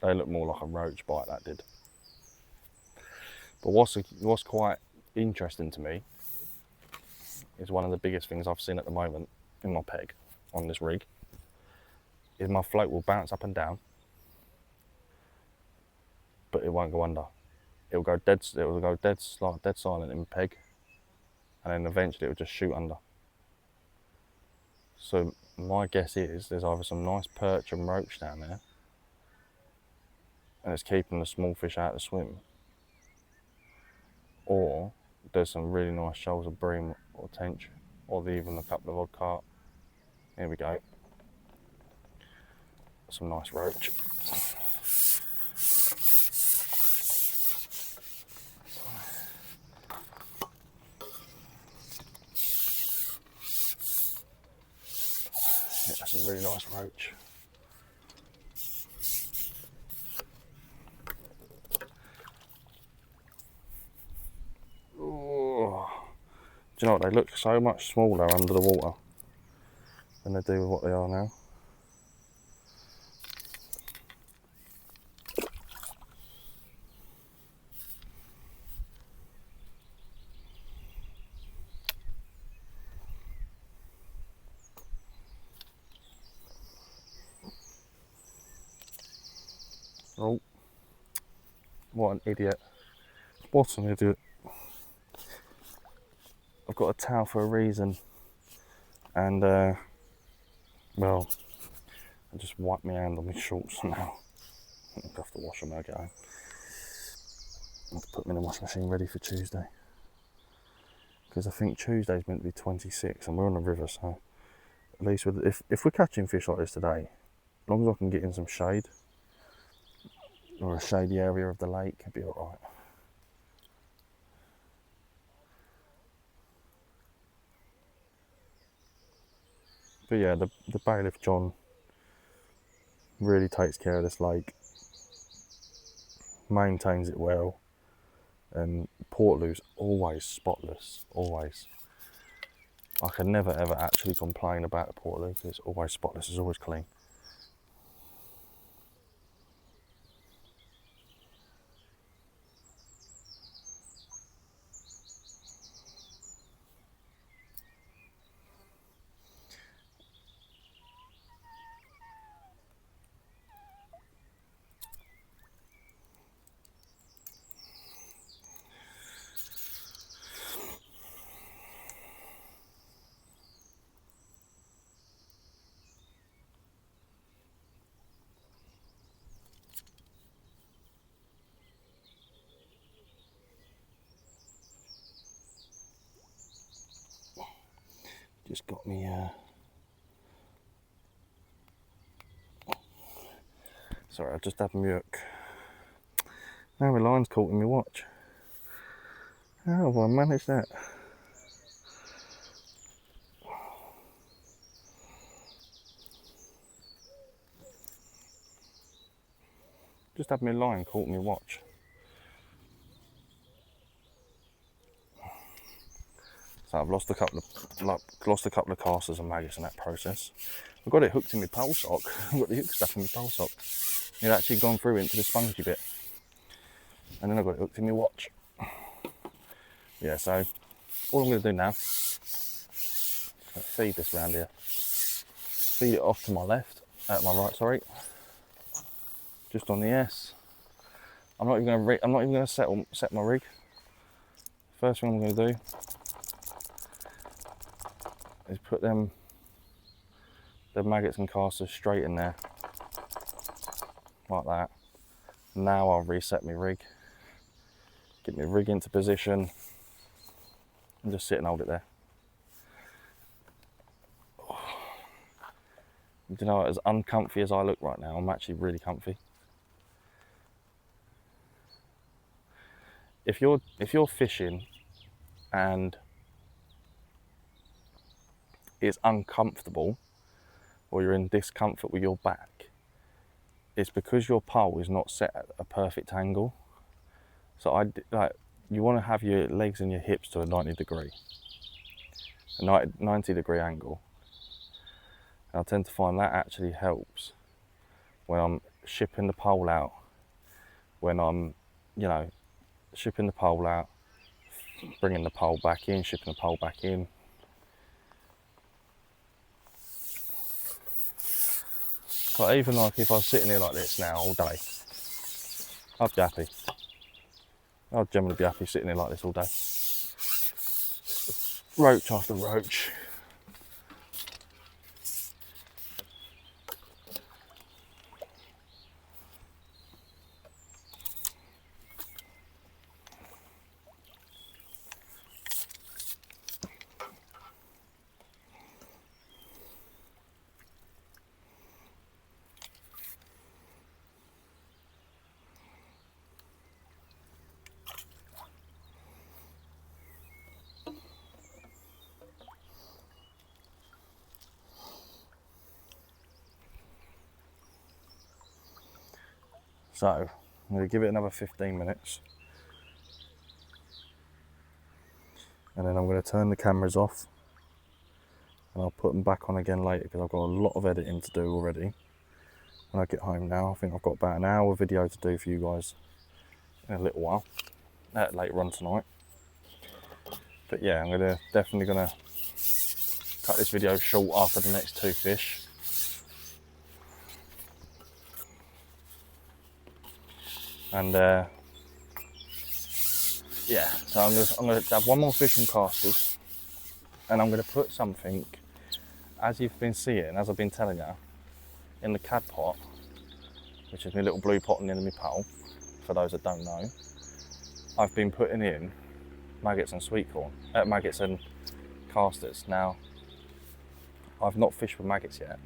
They look more like a roach bite, that did. But what's quite interesting to me is one of the biggest things I've seen at the moment in my peg on this rig is my float will bounce up and down, but it won't go under. It will go dead silent in peg, and then eventually it will just shoot under. So my guess is there's either some nice perch and roach down there, and it's keeping the small fish out to swim, or there's some really nice shoals of bream or tench, or even a couple of odd carp. Here we go. Some nice roach. Yeah, that's a really nice roach. Oh. Do you know what? They look so much smaller under the water than they do with what they are now. Oh, what an idiot. What an idiot. I've got a towel for a reason. And, well, I just wiped my hand on my shorts now. I have to wash them when I get home. I have to put them in the washing machine ready for Tuesday. Because I think Tuesday's meant to be 26 and we're on the river, so at least if we're catching fish like this today, as long as I can get in some shade, or a shady area of the lake, it'd be alright. But yeah, the bailiff John really takes care of this lake, maintains it well, and Portaloo's always spotless, always. I can never ever actually complain about the Portaloo because it's always spotless, it's always clean. Just got me, sorry, I've just had milk. Now my line's caught in my watch. How have I managed that? Just had my line caught in my watch. So I've lost a couple of casters and maggots in that process. I've got it hooked in my pole sock. I've got the hook stuck in my pole sock. It actually gone through into the spongy bit. And then I've got it hooked in my watch. Yeah, so all I'm going to do now, feed this round here. Feed it off to my left, my right, sorry. Just on the S. I'm not even gonna set my rig. First thing I'm gonna do is put the maggots and casters straight in there, like that. Now I'll reset my rig, get my rig into position, and just sit and hold it there. You know, as uncomfy as I look right now, I'm actually really comfy. If you're fishing and it's uncomfortable, or you're in discomfort with your back, it's because your pole is not set at a perfect angle. So you want to have your legs and your hips to a 90 degree angle. And I tend to find that actually helps when I'm shipping the pole out, when I'm, you know, shipping the pole out, bringing the pole back in, shipping the pole back in. But even like if I was sitting here like this now all day, I'd be happy. I'd generally be happy sitting here like this all day. Roach after roach. So I'm going to give it another 15 minutes. And then I'm going to turn the cameras off. And I'll put them back on again later because I've got a lot of editing to do already. When I get home now, I think I've got about an hour video to do for you guys in a little while. Later on tonight. But yeah, I'm definitely going to cut this video short after the next 2 fish. And yeah, so I'm gonna have one more fish from casters, and I'm gonna put something, as you've been seeing, as I've been telling you, in the cad pot, which is my little blue pot in the end of my pole. For those that don't know, I've been putting in maggots and sweet corn, maggots and casters. Now, I've not fished with maggots yet,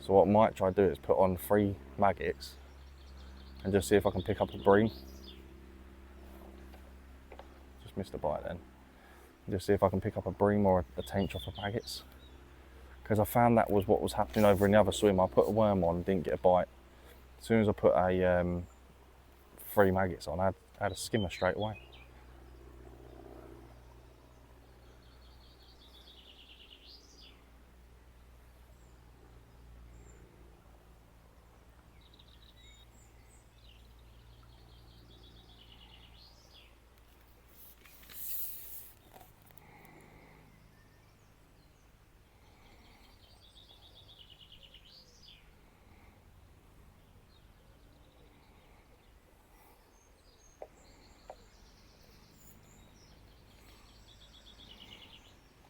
so what I might try to do is put on 3 maggots and just see if I can pick up a bream. Just missed a bite then. Just see if I can pick up a bream or a tench off of maggots. Because I found that was what was happening over in the other swim. I put a worm on, didn't get a bite. As soon as I put a 3 maggots on, I had a skimmer straight away.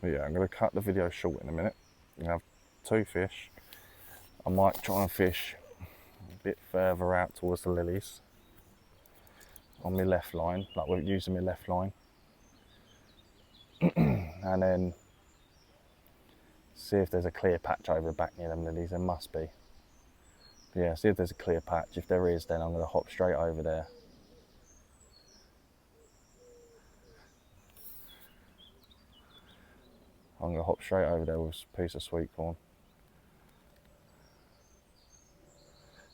But yeah, I'm going to cut the video short in a minute. I'm going to have 2 fish. I might try and fish a bit further out towards the lilies on my left line, like we're using my left line. And then see if there's a clear patch over back near them lilies. There must be. But yeah, see if there's a clear patch. If there is, then I'm going to hop straight over there. I'm going to hop straight over there with a piece of sweet corn.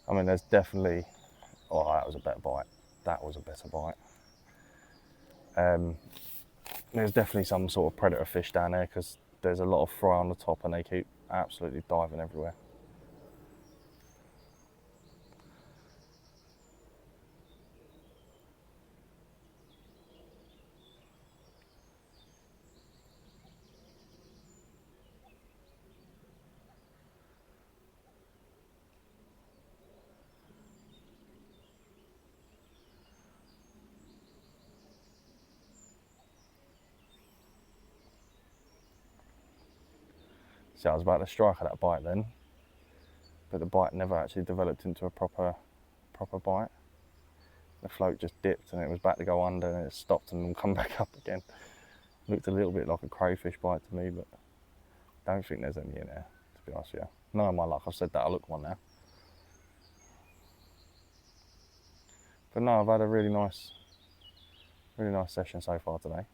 I mean, there's definitely, oh, that was a better bite. That was a better bite. There's definitely some sort of predator fish down there because there's a lot of fry on the top and they keep absolutely diving everywhere. See, I was about to strike at that bite then, but the bite never actually developed into a proper bite. The float just dipped and it was about to go under and it stopped and come back up again. Looked a little bit like a crayfish bite to me, but I don't think there's any in there, to be honest with you. Knowing my luck, I've said that, I'll look one now. But no, I've had a really nice session so far today.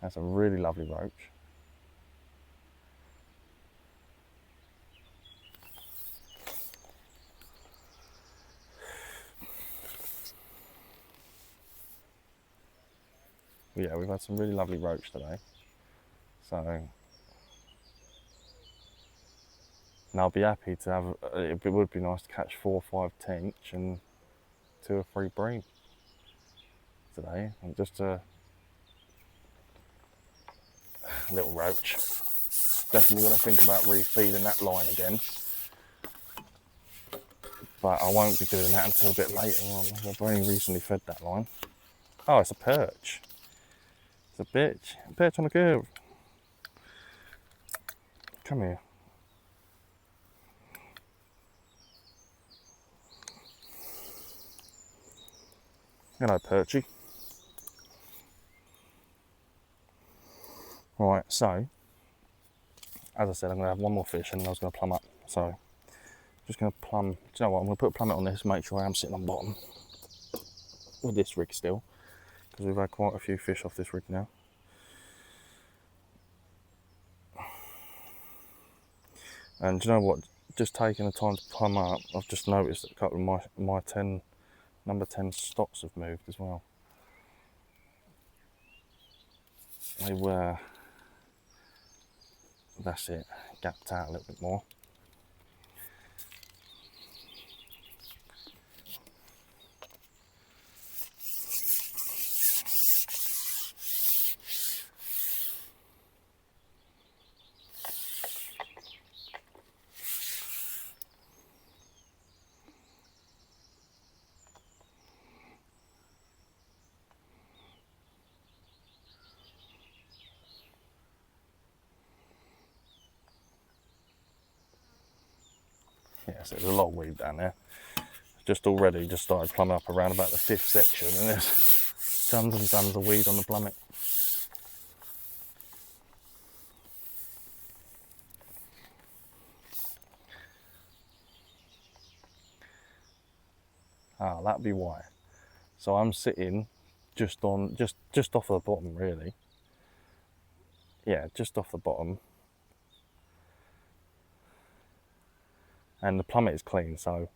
That's a really lovely roach. Yeah, we've had some really lovely roach today. So, and I'll be happy to have, it would be nice to catch 4 or 5 tench and 2 or 3 bream today. And just a little roach. Definitely going to think about refeeding that line again. But I won't be doing that until a bit later on. I've only recently fed that line. Oh, it's a perch. It's a perch on the curve. Come here. Hello, perchy. Right, so, as I said, I'm going to have one more fish and then I was going to plumb up. So, just going to plumb, do you know what, I'm going to put a plummet on this, make sure I am sitting on bottom with this rig still, because we've had quite a few fish off this rig now. And do you know what, just taking the time to plumb up, I've just noticed that a couple of my number 10 stocks have moved as well. They were, that's it, gapped out a little bit more. Yeah, so there's a lot of weed down there. Just already just started plumbing up around about the 5th section and there's tons and tons of weed on the plummet. Ah, that'd be why. So I'm sitting just off the bottom really. Yeah, just off the bottom. And the plummet is clean, so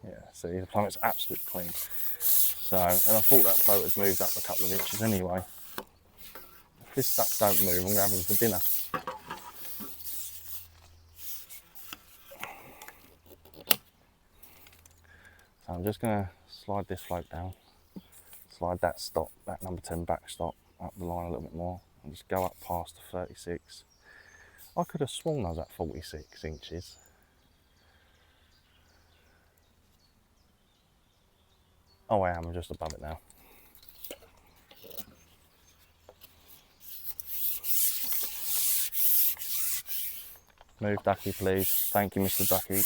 yeah, see, the plummet's absolutely clean. So, and I thought that float had moved up a couple of inches anyway. If this stuff don't move, I'm going to have them for dinner. So I'm just going to slide this float down, slide that stop, that number 10 back stop, up the line a little bit more, and just go up past the 36. I could have sworn I was at 46 inches. Oh, I am, I'm just above it now. Move, ducky, please. Thank you, Mr. Ducky.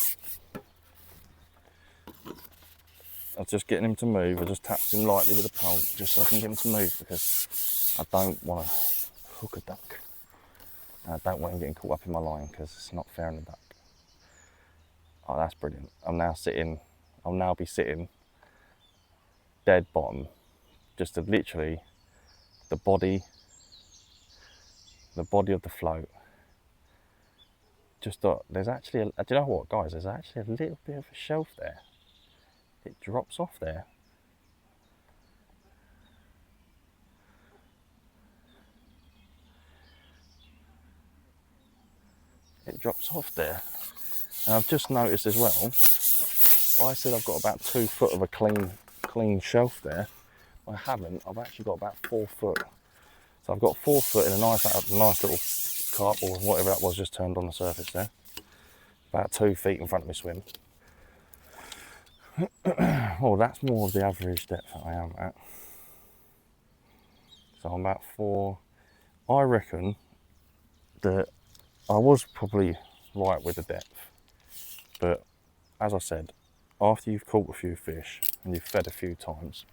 I was just getting him to move. I just tapped him lightly with a pole, just so I can get him to move, because I don't want to hook a duck. And I don't want him getting caught up in my line, because it's not fair on the duck. Oh, that's brilliant. I'll now be sitting dead bottom, just to literally the body of the float. Just thought, there's actually, do you know what, guys? There's actually a little bit of a shelf there. It drops off there. It drops off there. And I've just noticed as well, I said I've got about 2 foot of a clean shelf there. I haven't, I've actually got about 4 foot. So I've got 4 foot in a nice little carp or whatever that was just turned on the surface there. about 2 feet in front of me swim. Well, that's more of the average depth that I am at. So I'm about 4. I reckon that I was probably right with the depth, but as I said, after you've caught a few fish and you've fed a few times,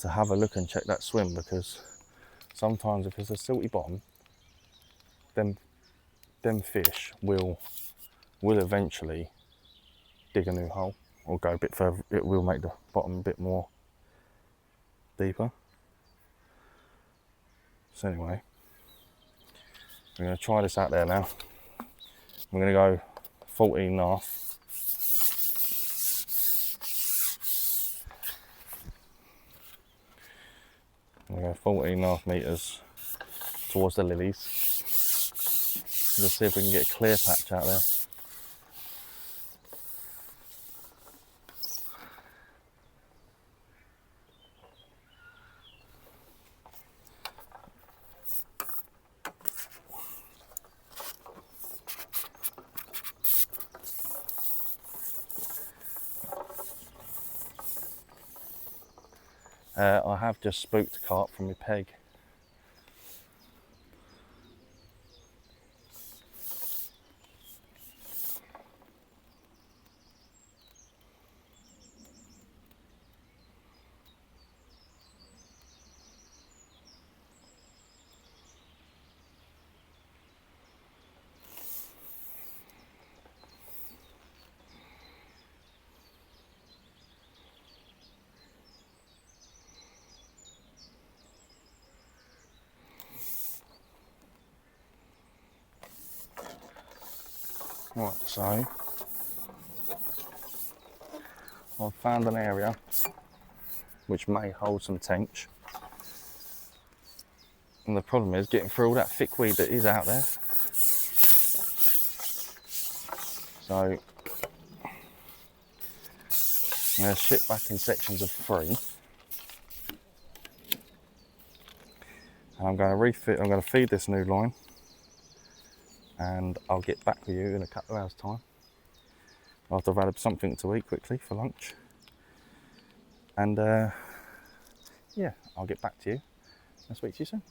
to have a look and check that swim, because sometimes if it's a silty bottom, them fish will eventually dig a new hole or go a bit further. It will make the bottom a bit more deeper. So anyway, we're going to try this out there now. I'm going to go 14.5. I'm going to go 14.5 metres towards the lilies. Just see if we can get a clear patch out there. I have just spooked a carp from my peg. Right, so I've found an area which may hold some tench. And the problem is getting through all that thick weed that is out there. So I'm going to ship back in sections of 3. And I'm going to refit, I'm going to feed this new line. And I'll get back with you in a couple of hours' time, after I've had something to eat quickly for lunch. And yeah, I'll get back to you and speak to you soon.